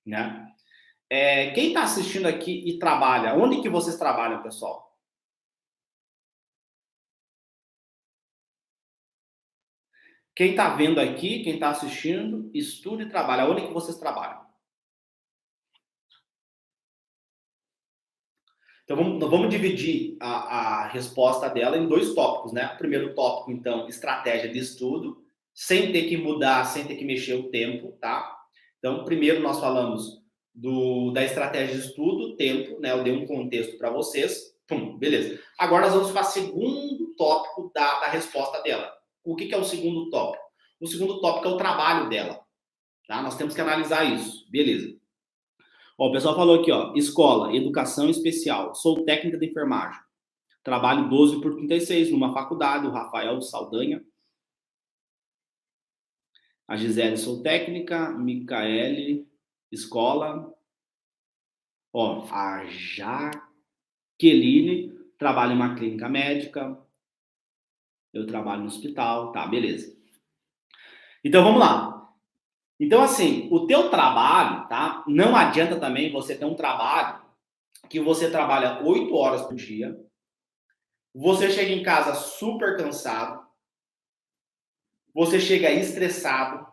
Speaker 1: né? Quem está assistindo aqui e trabalha, onde que vocês trabalham, pessoal? Quem está vendo aqui, quem está assistindo, estuda e trabalha. Onde que vocês trabalham? Então, vamos dividir a resposta dela em 2 tópicos, né? O primeiro tópico, então, estratégia de estudo, sem ter que mudar, sem ter que mexer o tempo, tá? Então, primeiro nós falamos da estratégia de estudo, tempo, né? Eu dei um contexto para vocês. Pum, beleza. Agora nós vamos para o segundo tópico da resposta dela. O que é o segundo tópico? O segundo tópico é o trabalho dela, tá? Nós temos que analisar isso. Beleza. Ó, o pessoal falou aqui, ó, escola, educação especial, sou técnica de enfermagem. Trabalho 12 por 36 numa faculdade, o Rafael Saldanha. A Gisele, sou técnica, Micaele, escola. Ó, a Jaqueline, trabalho em uma clínica médica. Eu trabalho no hospital, tá, beleza. Então vamos lá. Então, assim, o teu trabalho, tá? Não adianta também você ter um trabalho que você trabalha 8 horas por dia, você chega em casa super cansado, você chega estressado,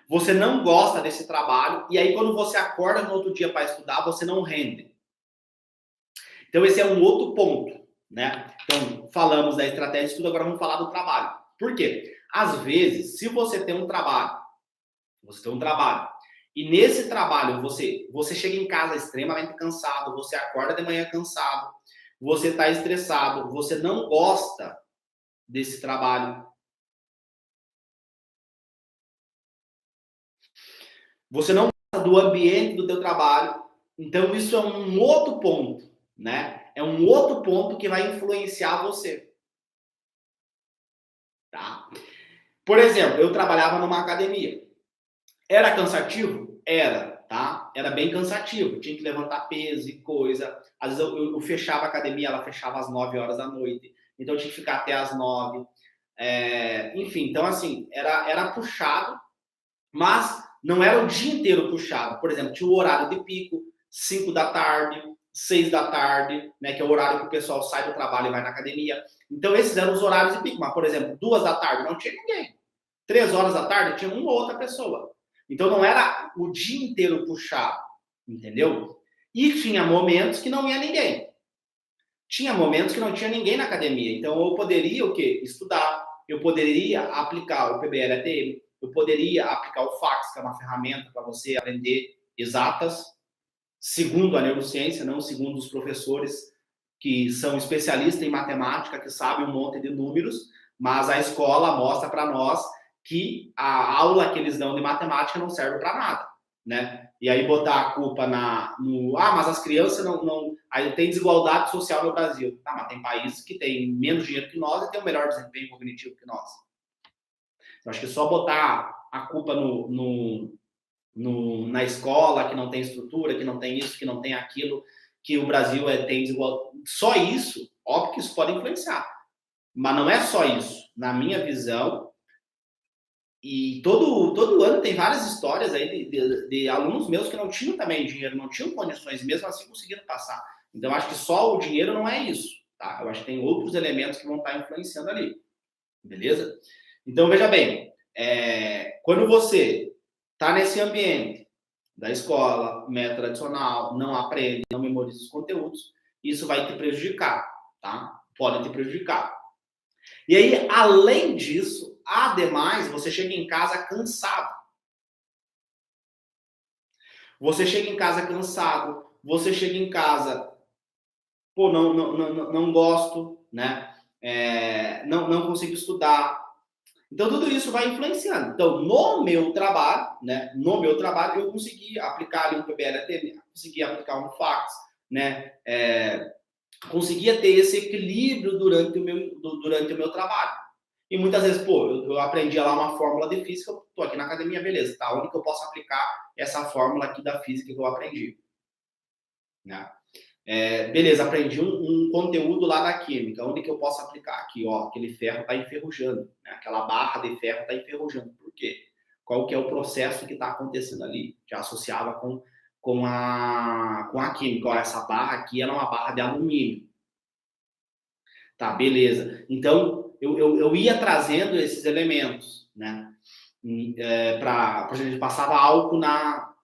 Speaker 1: você não gosta desse trabalho, e aí quando você acorda no outro dia para estudar, você não rende. Então, esse é um outro ponto, né? Então, falamos da estratégia de estudo, agora vamos falar do trabalho. Por quê? Às vezes, se você tem um trabalho, e nesse trabalho você chega em casa extremamente cansado, você acorda de manhã cansado, você está estressado, você não gosta desse trabalho, você não gosta do ambiente do teu trabalho, então isso é um outro ponto, né? É um outro ponto que vai influenciar você, tá? Por exemplo, eu trabalhava numa academia. Era cansativo? Era, tá? Era bem cansativo. Tinha que levantar peso e coisa. Às vezes eu fechava a academia, ela fechava às 9 horas da noite. Então eu tinha que ficar até às 9. Enfim, então assim, era puxado, mas não era o dia inteiro puxado. Por exemplo, tinha o horário de pico, 5 da tarde, 6 da tarde, né, que é o horário que o pessoal sai do trabalho e vai na academia. Então esses eram os horários de pico. Mas, por exemplo, 2 da tarde não tinha ninguém. 3 horas da tarde tinha uma ou outra pessoa. Então não era o dia inteiro puxado, entendeu? E tinha momentos que não ia ninguém. Tinha momentos que não tinha ninguém na academia. Então eu poderia o quê? Estudar. Eu poderia aplicar o PBL-ATM. Eu poderia aplicar o fax, que é uma ferramenta para você aprender exatas, segundo a neurociência, não segundo os professores que são especialistas em matemática, que sabem um monte de números, mas a escola mostra para nós que a aula que eles dão de matemática não serve para nada, né? E aí botar a culpa mas as crianças não, aí tem desigualdade social no Brasil. Ah, mas tem países que têm menos dinheiro que nós e têm um melhor desempenho cognitivo que nós. Eu acho que só botar a culpa na escola, que não tem estrutura, que não tem isso, que não tem aquilo, que o Brasil tem desigualdade. Só isso, óbvio que isso pode influenciar. Mas não é só isso. Na minha visão, e todo ano tem várias histórias aí de alunos meus que não tinham também dinheiro, não tinham condições, mesmo assim conseguiram passar. Então, acho que só o dinheiro não é isso. Tá? Eu acho que tem outros elementos que vão estar influenciando ali. Beleza? Então, veja bem, quando você está nesse ambiente da escola, método tradicional, não aprende, não memoriza os conteúdos, isso vai te prejudicar, tá? Pode te prejudicar. E aí, além disso, ademais, você chega em casa cansado. Você chega em casa cansado, você chega em casa, pô, não gosto, né? Não consigo estudar. Então, tudo isso vai influenciando. Então, no meu trabalho, né? No meu trabalho, eu consegui aplicar ali um PBL-ATM, consegui aplicar um fax, né? Conseguia ter esse equilíbrio durante o meu trabalho. E muitas vezes, pô, eu aprendi lá uma fórmula de física, eu tô aqui na academia, beleza, tá? Onde que eu posso aplicar essa fórmula aqui da física que eu aprendi? Né? Beleza, aprendi um conteúdo lá da química, onde que eu posso aplicar? Aqui, ó, aquele ferro está enferrujando, né? Aquela barra de ferro está enferrujando. Por quê? Qual que é o processo que está acontecendo ali? Já associava com a química. Ó, essa barra aqui ela é uma barra de alumínio. Tá, beleza. Então, eu ia trazendo esses elementos, né? Por exemplo, passava álcool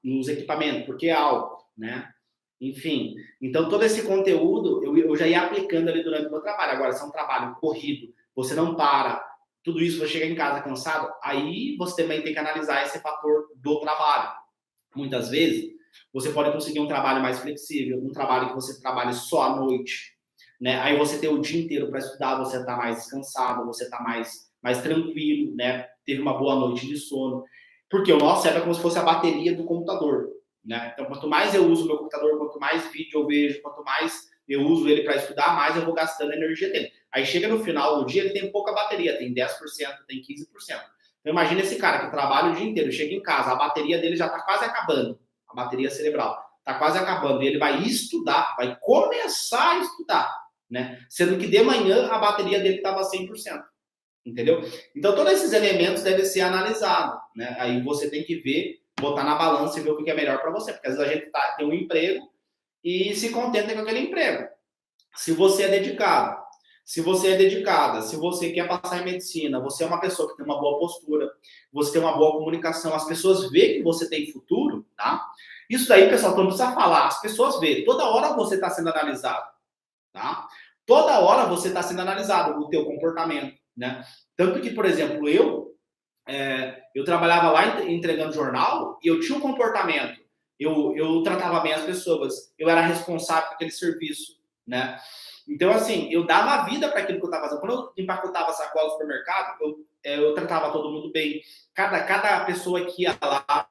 Speaker 1: nos equipamentos, porque é álcool, né? Enfim, então todo esse conteúdo eu já ia aplicando ali durante o meu trabalho. Agora, se é um trabalho corrido, você não para, tudo isso, você chega em casa cansado, aí você também tem que analisar esse fator do trabalho. Muitas vezes, você pode conseguir um trabalho mais flexível, um trabalho que você trabalhe só à noite, né? Aí você tem o dia inteiro para estudar, você está mais descansado, você está mais tranquilo, né? Teve uma boa noite de sono. Porque o nosso cérebro é como se fosse a bateria do computador, né? Então, quanto mais eu uso o meu computador, quanto mais vídeo eu vejo, quanto mais eu uso ele para estudar, mais eu vou gastando a energia dele. Aí chega no final do dia, ele tem pouca bateria, tem 10%, tem 15%. Então, imagina esse cara que trabalha o dia inteiro, chega em casa, a bateria dele já está quase acabando, a bateria cerebral está quase acabando, e ele vai estudar, vai começar a estudar, né? Sendo que de manhã a bateria dele estava 100%. entendeu? Então, todos esses elementos devem ser analisados, né? Aí você tem que ver, botar na balança e ver o que é melhor para você, porque às vezes a gente tem um emprego e se contenta com aquele emprego. Se você é dedicado, se você é dedicada, se você quer passar em medicina, você é uma pessoa que tem uma boa postura, você tem uma boa comunicação, as pessoas veem que você tem futuro, tá? Isso daí, pessoal, não precisa falar, as pessoas veem. Toda hora você está sendo analisado, tá? Toda hora você está sendo analisado, o teu comportamento, né? Tanto que, por exemplo, eu trabalhava lá entregando jornal e eu tinha um comportamento, eu tratava bem as pessoas, eu era responsável por aquele serviço, né? Então, assim, eu dava a vida para aquilo que eu estava fazendo. Quando eu empacotava sacola no supermercado, eu tratava todo mundo bem. Cada pessoa que ia lá,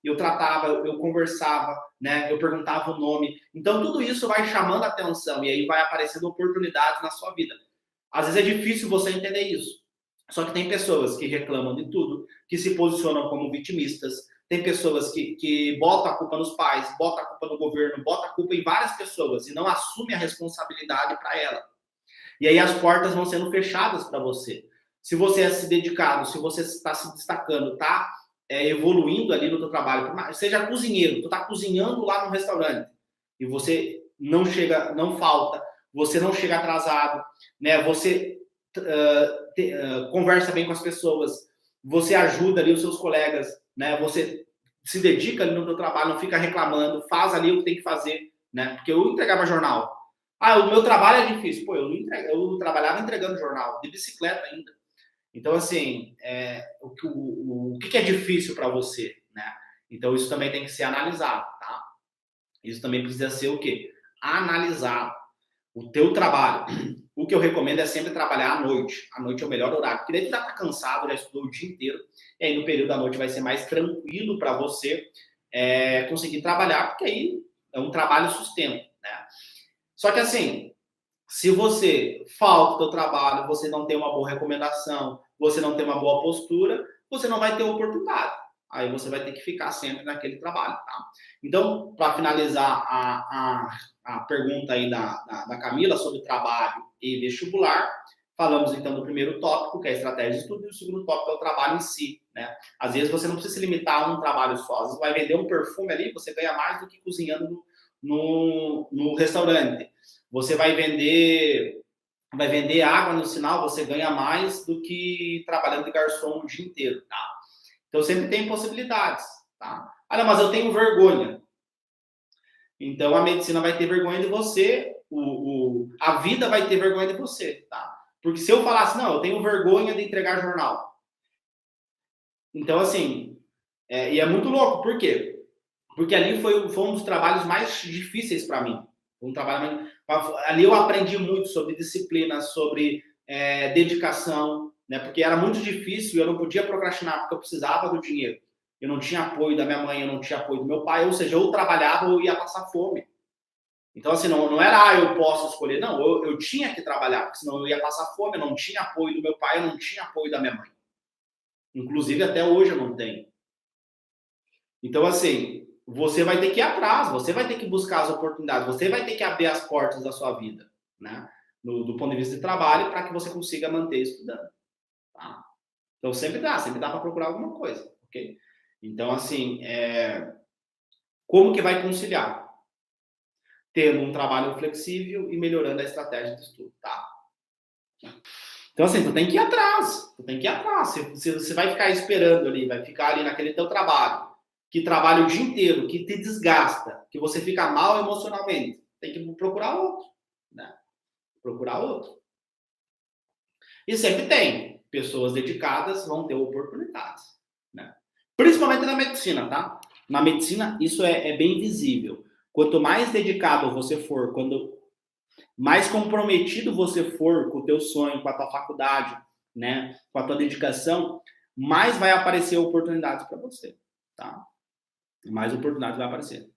Speaker 1: eu tratava, eu conversava, né? Eu perguntava o nome. Então, tudo isso vai chamando a atenção e aí vai aparecendo oportunidades na sua vida. Às vezes é difícil você entender isso. Só que tem pessoas que reclamam de tudo, que se posicionam como vitimistas, tem pessoas que botam a culpa nos pais, botam a culpa no governo, botam a culpa em várias pessoas e não assumem a responsabilidade para ela. E aí as portas vão sendo fechadas para você. Se você é se dedicado, se você está se destacando, está evoluindo ali no teu trabalho, seja cozinheiro, tu está cozinhando lá no restaurante e você não chega, não falta, você não chega atrasado, né? Você conversa bem com as pessoas, você ajuda ali os seus colegas, né? Você se dedica ali no teu trabalho, não fica reclamando, faz ali o que tem que fazer, né? Porque eu entregava jornal. Ah, o meu trabalho é difícil. Pô, eu trabalhava entregando jornal, de bicicleta ainda. Então, assim, o que é difícil para você, né? Então, isso também tem que ser analisado, tá? Isso também precisa ser o quê? Analisado. O teu trabalho. O que eu recomendo é sempre trabalhar à noite. À noite é o melhor horário. Porque daí tu já tá cansado, já estudou o dia inteiro. E aí no período da noite vai ser mais tranquilo para você conseguir trabalhar, porque aí é um trabalho sustento, né? Só que assim, se você falta o teu trabalho, você não tem uma boa recomendação, você não tem uma boa postura, você não vai ter oportunidade. Aí você vai ter que ficar sempre naquele trabalho, tá? Então, para finalizar a pergunta aí da Camila sobre trabalho e vestibular, falamos então do primeiro tópico, que é a estratégia de estudo, e o segundo tópico é o trabalho em si, né? Às vezes você não precisa se limitar a um trabalho só. Às vezes vai vender um perfume ali, você ganha mais do que cozinhando no restaurante. Você vai vender água no sinal, você ganha mais do que trabalhando de garçom o dia inteiro, tá? Então sempre tem possibilidades, tá? Ah, não, mas eu tenho vergonha. Então a medicina vai ter vergonha de você, a vida vai ter vergonha de você, tá? Porque se eu falasse, não, eu tenho vergonha de entregar jornal. Então, assim, e é muito louco, por quê? Porque ali foi um dos trabalhos mais difíceis para mim. Um trabalho ali eu aprendi muito sobre disciplina, sobre dedicação, né? Porque era muito difícil, eu não podia procrastinar porque eu precisava do dinheiro. Eu não tinha apoio da minha mãe, eu não tinha apoio do meu pai, ou seja, eu trabalhava ou ia passar fome. Então, assim, não era, eu posso escolher, não, eu tinha que trabalhar, porque senão eu ia passar fome, eu não tinha apoio do meu pai, eu não tinha apoio da minha mãe. Inclusive, até hoje eu não tenho. Então, assim, você vai ter que ir atrás, você vai ter que buscar as oportunidades, você vai ter que abrir as portas da sua vida, né? Do ponto de vista de trabalho, para que você consiga manter estudando, tá? Então, sempre dá para procurar alguma coisa, ok? Então, assim, como que vai conciliar? Tendo um trabalho flexível e melhorando a estratégia de estudo, tá? Então, assim, tu tem que ir atrás, tu tem que ir atrás. Se você vai ficar esperando ali, vai ficar ali naquele teu trabalho, que trabalha o dia inteiro, que te desgasta, que você fica mal emocionalmente, tem que procurar outro, né? Procurar outro. E sempre tem. Pessoas dedicadas vão ter oportunidades, né? Principalmente na medicina, tá? Na medicina, isso é bem visível. Quanto mais dedicado você for, quando mais comprometido você for com o teu sonho, com a tua faculdade, né, com a tua dedicação, mais vai aparecer oportunidades para você, tá? Mais oportunidades vai aparecer.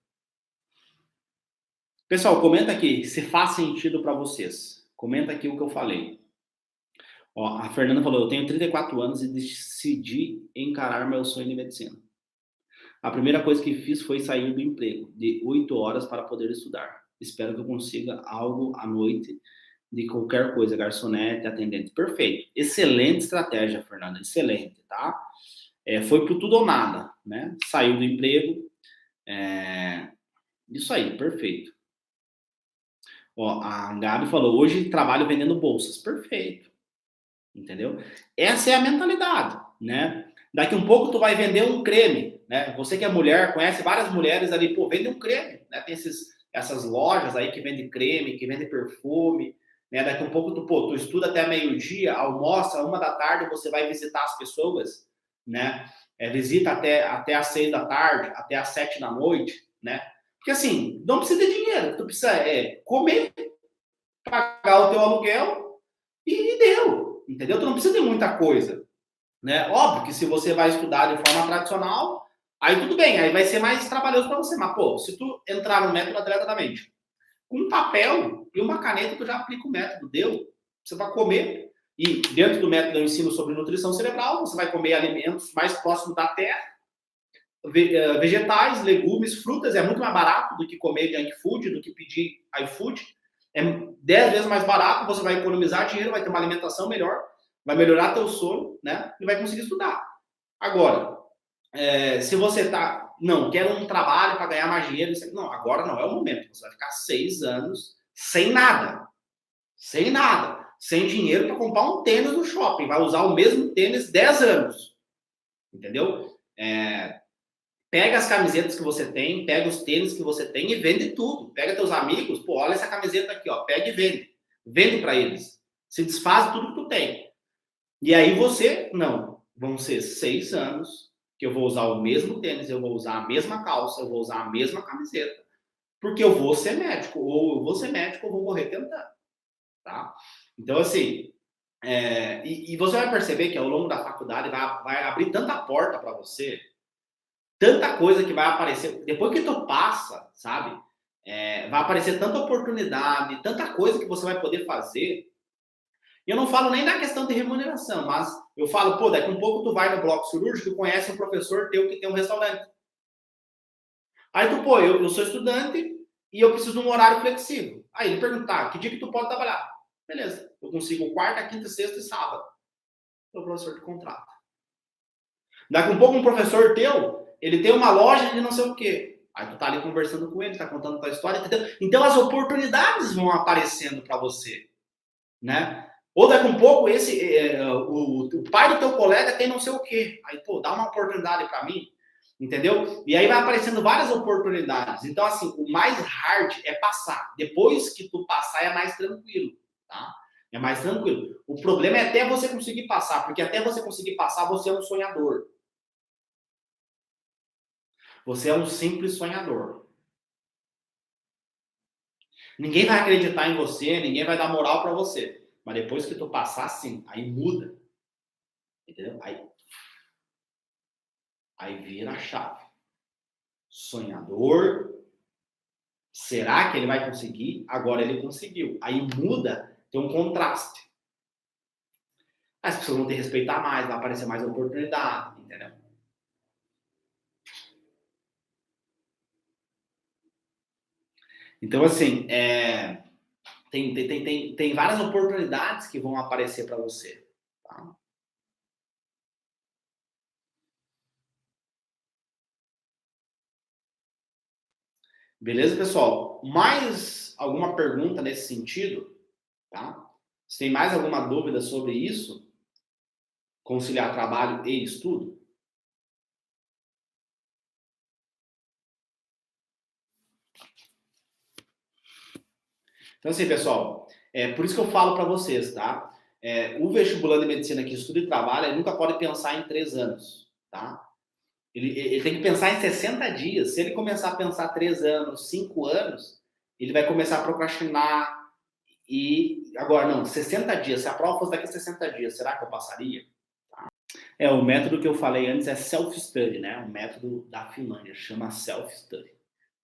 Speaker 1: Pessoal, comenta aqui se faz sentido para vocês. Comenta aqui o que eu falei. Ó, a Fernanda falou: eu tenho 34 anos e decidi encarar meu sonho de medicina. A primeira coisa que fiz foi sair do emprego de 8 horas para poder estudar. Espero que eu consiga algo à noite de qualquer coisa, garçonete, atendente. Perfeito. Excelente estratégia, Fernanda. Excelente, tá? Foi pro tudo ou nada, né? Saiu do emprego. Isso aí, perfeito. Ó, a Gabi falou, hoje trabalho vendendo bolsas. Perfeito. Entendeu? Essa é a mentalidade, né? Daqui um pouco tu vai vender um creme, né? Você que é mulher, conhece várias mulheres ali, pô, vende um creme, né? Tem essas lojas aí que vendem creme, que vendem perfume, né? Daqui um pouco tu estuda até meio-dia, almoça, 1 da tarde, você vai visitar as pessoas, né? Visita até às 6 da tarde, até às 7 da noite, né? Porque assim, não precisa de dinheiro, tu precisa comer, pagar o teu aluguel e deu, entendeu? Tu não precisa de muita coisa, né? Óbvio que se você vai estudar de forma tradicional, aí tudo bem, aí vai ser mais trabalhoso para você, mas pô, se tu entrar no método atleta da mente, com um papel e uma caneta tu já aplica o método, deu. Você vai comer e dentro do método eu ensino sobre nutrição cerebral, você vai comer alimentos mais próximos da terra, vegetais, legumes, frutas, é muito mais barato do que comer junk food, do que pedir iFood. É 10 vezes mais barato, você vai economizar dinheiro, vai ter uma alimentação melhor, vai melhorar teu sono, né? E vai conseguir estudar. Agora, se você tá, não, quero um trabalho para ganhar mais dinheiro, não, agora não é o momento. Você vai ficar 6 anos sem nada, sem dinheiro para comprar um tênis no shopping, vai usar o mesmo tênis 10 anos, entendeu? Pega as camisetas que você tem, pega os tênis que você tem e vende tudo. Pega teus amigos, pô, olha essa camiseta aqui, ó, pega e vende. Vende para eles. Se desfaz de tudo que tu tem. E aí você, não, vão ser 6 anos que eu vou usar o mesmo tênis, eu vou usar a mesma calça, eu vou usar a mesma camiseta, porque eu vou ser médico, ou eu vou ser médico ou vou morrer tentando, tá? Então, assim, e você vai perceber que ao longo da faculdade vai abrir tanta porta para você, tanta coisa que vai aparecer, depois que tu passa, sabe? Vai aparecer tanta oportunidade, tanta coisa que você vai poder fazer. E eu não falo nem da questão de remuneração, mas eu falo, pô, daqui um pouco tu vai no bloco cirúrgico e conhece um professor teu que tem um restaurante. Aí tu, pô, eu sou estudante e eu preciso de um horário flexível. Aí ele perguntar, que dia que tu pode trabalhar? Beleza, eu consigo quarta, quinta, sexta e sábado. O professor te contrata. Daqui um pouco um professor teu, ele tem uma loja de não sei o quê. Aí tu tá ali conversando com ele, tá contando tua história, entendeu? Então as oportunidades vão aparecendo para você, né? Ou daqui um pouco o pai do teu colega tem não sei o quê. Aí, pô, dá uma oportunidade para mim, entendeu? E aí vai aparecendo várias oportunidades. Então, assim, o mais hard é passar. Depois que tu passar, é mais tranquilo, tá? É mais tranquilo. O problema é até você conseguir passar, porque até você conseguir passar, você é um sonhador. Você é um simples sonhador. Ninguém vai acreditar em você, ninguém vai dar moral para você. Mas depois que tu passar, sim, aí muda. Entendeu? Aí vira a chave. Sonhador. Será que ele vai conseguir? Agora ele conseguiu. Aí muda, tem um contraste. As pessoas vão te respeitar mais, vai aparecer mais oportunidade, entendeu? Então, assim, tem várias oportunidades que vão aparecer para você. Tá? Beleza, pessoal? Mais alguma pergunta nesse sentido? Tá? Se tem mais alguma dúvida sobre isso, conciliar trabalho e estudo? Então, assim, pessoal, por isso que eu falo para vocês, tá? O vestibulando de medicina que estuda e trabalha, ele nunca pode pensar em 3 anos, tá? Ele tem que pensar em 60 dias. Se ele começar a pensar 3 anos, 5 anos, ele vai começar a procrastinar. E agora, não, 60 dias. Se a prova fosse daqui a 60 dias, será que eu passaria? O método que eu falei antes é self-study, né? O método da Finlândia, chama self-study.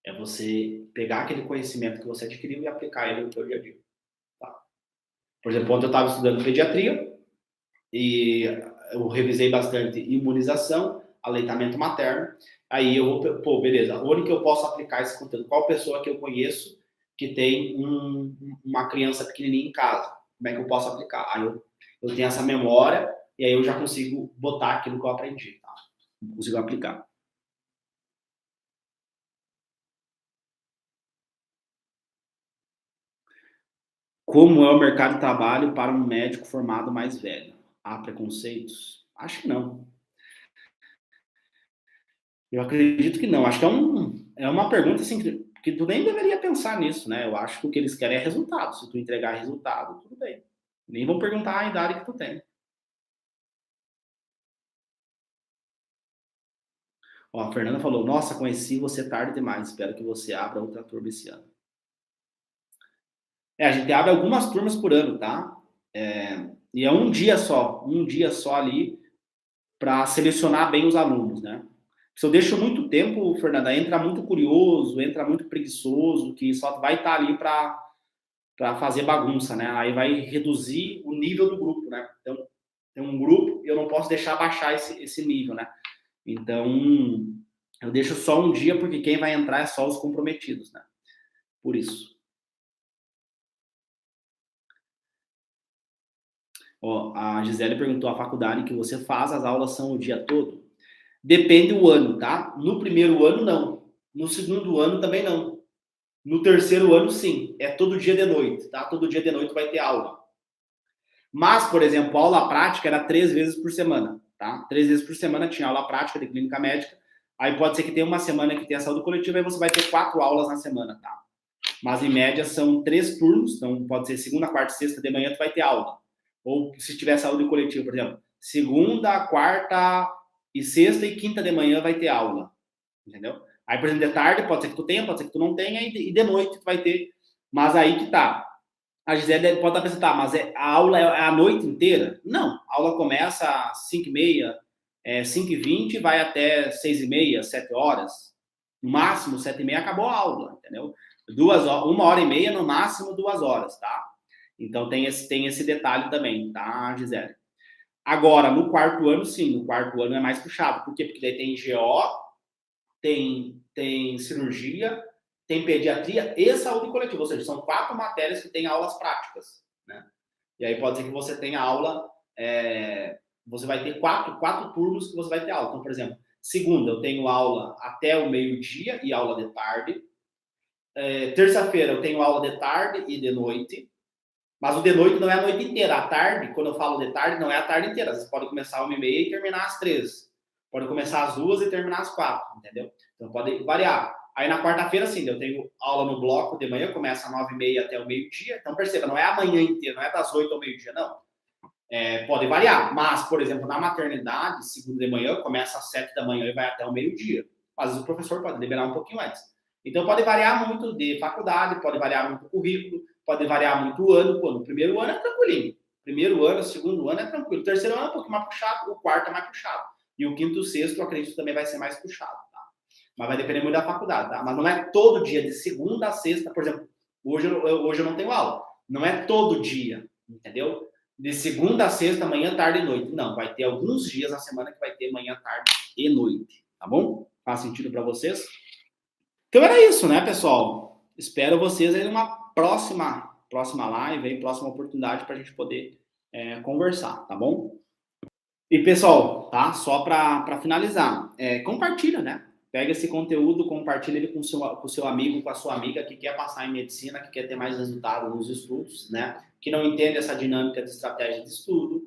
Speaker 1: É você pegar aquele conhecimento que você adquiriu e aplicar ele no seu dia a dia. Tá? Por exemplo, ontem eu estava estudando pediatria e eu revisei bastante imunização, aleitamento materno. Aí eu vou, pô, beleza, onde que eu posso aplicar esse conteúdo? Qual pessoa que eu conheço que tem uma criança pequenininha em casa. Como é que eu posso aplicar? Aí eu tenho essa memória e aí eu já consigo botar aquilo que eu aprendi, tá? Consigo aplicar. Como é o mercado de trabalho para um médico formado mais velho? Há preconceitos? Acho que não. Eu acredito que não. Acho que é uma pergunta assim, que tu nem deveria pensar nisso, né? Eu acho que o que eles querem é resultado. Se tu entregar resultado, tudo bem. Nem vão perguntar a idade que tu tem. Ó, a Fernanda falou: Nossa, conheci você tarde demais. Espero que você abra outra turma esse ano. A gente abre algumas turmas por ano, tá? E é um dia só ali para selecionar bem os alunos, né? Se eu deixo muito tempo, Fernanda, entra muito curioso, entra muito preguiçoso, que só vai estar ali para fazer bagunça, né? Aí vai reduzir o nível do grupo, né? Então, tem um grupo e eu não posso deixar baixar esse nível, né? Então, eu deixo só um dia porque quem vai entrar é só os comprometidos, né? Por isso. Ó, a Gisele perguntou: a faculdade que você faz, as aulas são o dia todo? Depende do ano, tá? No primeiro ano, não. No segundo ano, também não. No terceiro ano, sim. É todo dia de noite, tá? Todo dia de noite vai ter aula. Mas, por exemplo, a aula prática era 3 vezes por semana, tá? 3 vezes por semana tinha aula prática de clínica médica. Aí pode ser que tenha uma semana que tenha saúde coletiva e você vai ter 4 aulas na semana, tá? Mas em média são 3 turnos, então pode ser segunda, quarta e sexta de manhã tu vai ter aula. Ou se tiver saúde coletiva, por exemplo, segunda, quarta e sexta e quinta de manhã vai ter aula, entendeu? Aí, por exemplo, de tarde pode ser que tu tenha, pode ser que tu não tenha, e de noite tu vai ter. Mas aí que tá. A Gisele pode estar pensando, tá, mas a aula é a noite inteira? Não, a aula começa às 5h30, 5h20 e vai até 6h30, 7 horas. No máximo, 7h30 acabou a aula, entendeu? 2 horas, 1h30, no máximo 2 horas, tá? Então tem esse detalhe também, tá, Gisele? Agora, no quarto ano, sim, no quarto ano é mais puxado. Por quê? Porque daí tem GO, tem cirurgia, tem pediatria e saúde coletiva, ou seja, são 4 matérias que têm aulas práticas, né? E aí pode ser que você tenha aula, você vai ter quatro turnos que você vai ter aula. Então, por exemplo, segunda eu tenho aula até o meio-dia e aula de tarde. Terça-feira eu tenho aula de tarde e de noite. Mas o de noite não é a noite inteira. À tarde, quando eu falo de tarde, não é a tarde inteira. Você pode começar às 1h30 e terminar às 3. Pode começar às 2 e terminar às 4, entendeu? Então pode variar. Aí na quarta-feira, sim, eu tenho aula no bloco de manhã, começa às 9h30 até o meio-dia. Então perceba, não é a manhã inteira, não é das 8 ao meio-dia, não. Pode variar. Mas, por exemplo, na maternidade, segunda de manhã, começa às 7 da manhã e vai até o meio-dia. Às vezes o professor pode liberar um pouquinho antes. Então pode variar muito de faculdade, pode variar muito o currículo, pode variar muito o ano. Pô, no primeiro ano é tranquilinho. Primeiro ano, segundo ano é tranquilo. O terceiro ano é um pouquinho mais puxado, o quarto é mais puxado. E o quinto e o sexto, eu acredito, também vai ser mais puxado, tá? Mas vai depender muito da faculdade, tá? Mas não é todo dia, de segunda a sexta, por exemplo, hoje eu não tenho aula. Não é todo dia, entendeu? De segunda a sexta, manhã, tarde e noite. Não, vai ter alguns dias na semana que vai ter manhã, tarde e noite, tá bom? Faz sentido para vocês? Então era isso, né, pessoal? Espero vocês aí numa próxima live, aí, próxima oportunidade para a gente poder conversar, tá bom? E pessoal, tá? Só para finalizar, compartilha, né? Pega esse conteúdo, compartilha ele com o seu amigo, com a sua amiga que quer passar em medicina, que quer ter mais resultado nos estudos, né? Que não entende essa dinâmica de estratégia de estudo,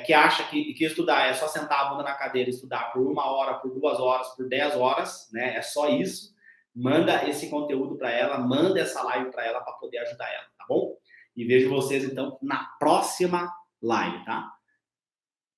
Speaker 1: que acha que estudar é só sentar a bunda na cadeira e estudar por 1 hora, por 2 horas, por 10 horas, né? É só isso. Manda esse conteúdo para ela, manda essa live para ela para poder ajudar ela, tá bom? E vejo vocês então na próxima live, tá?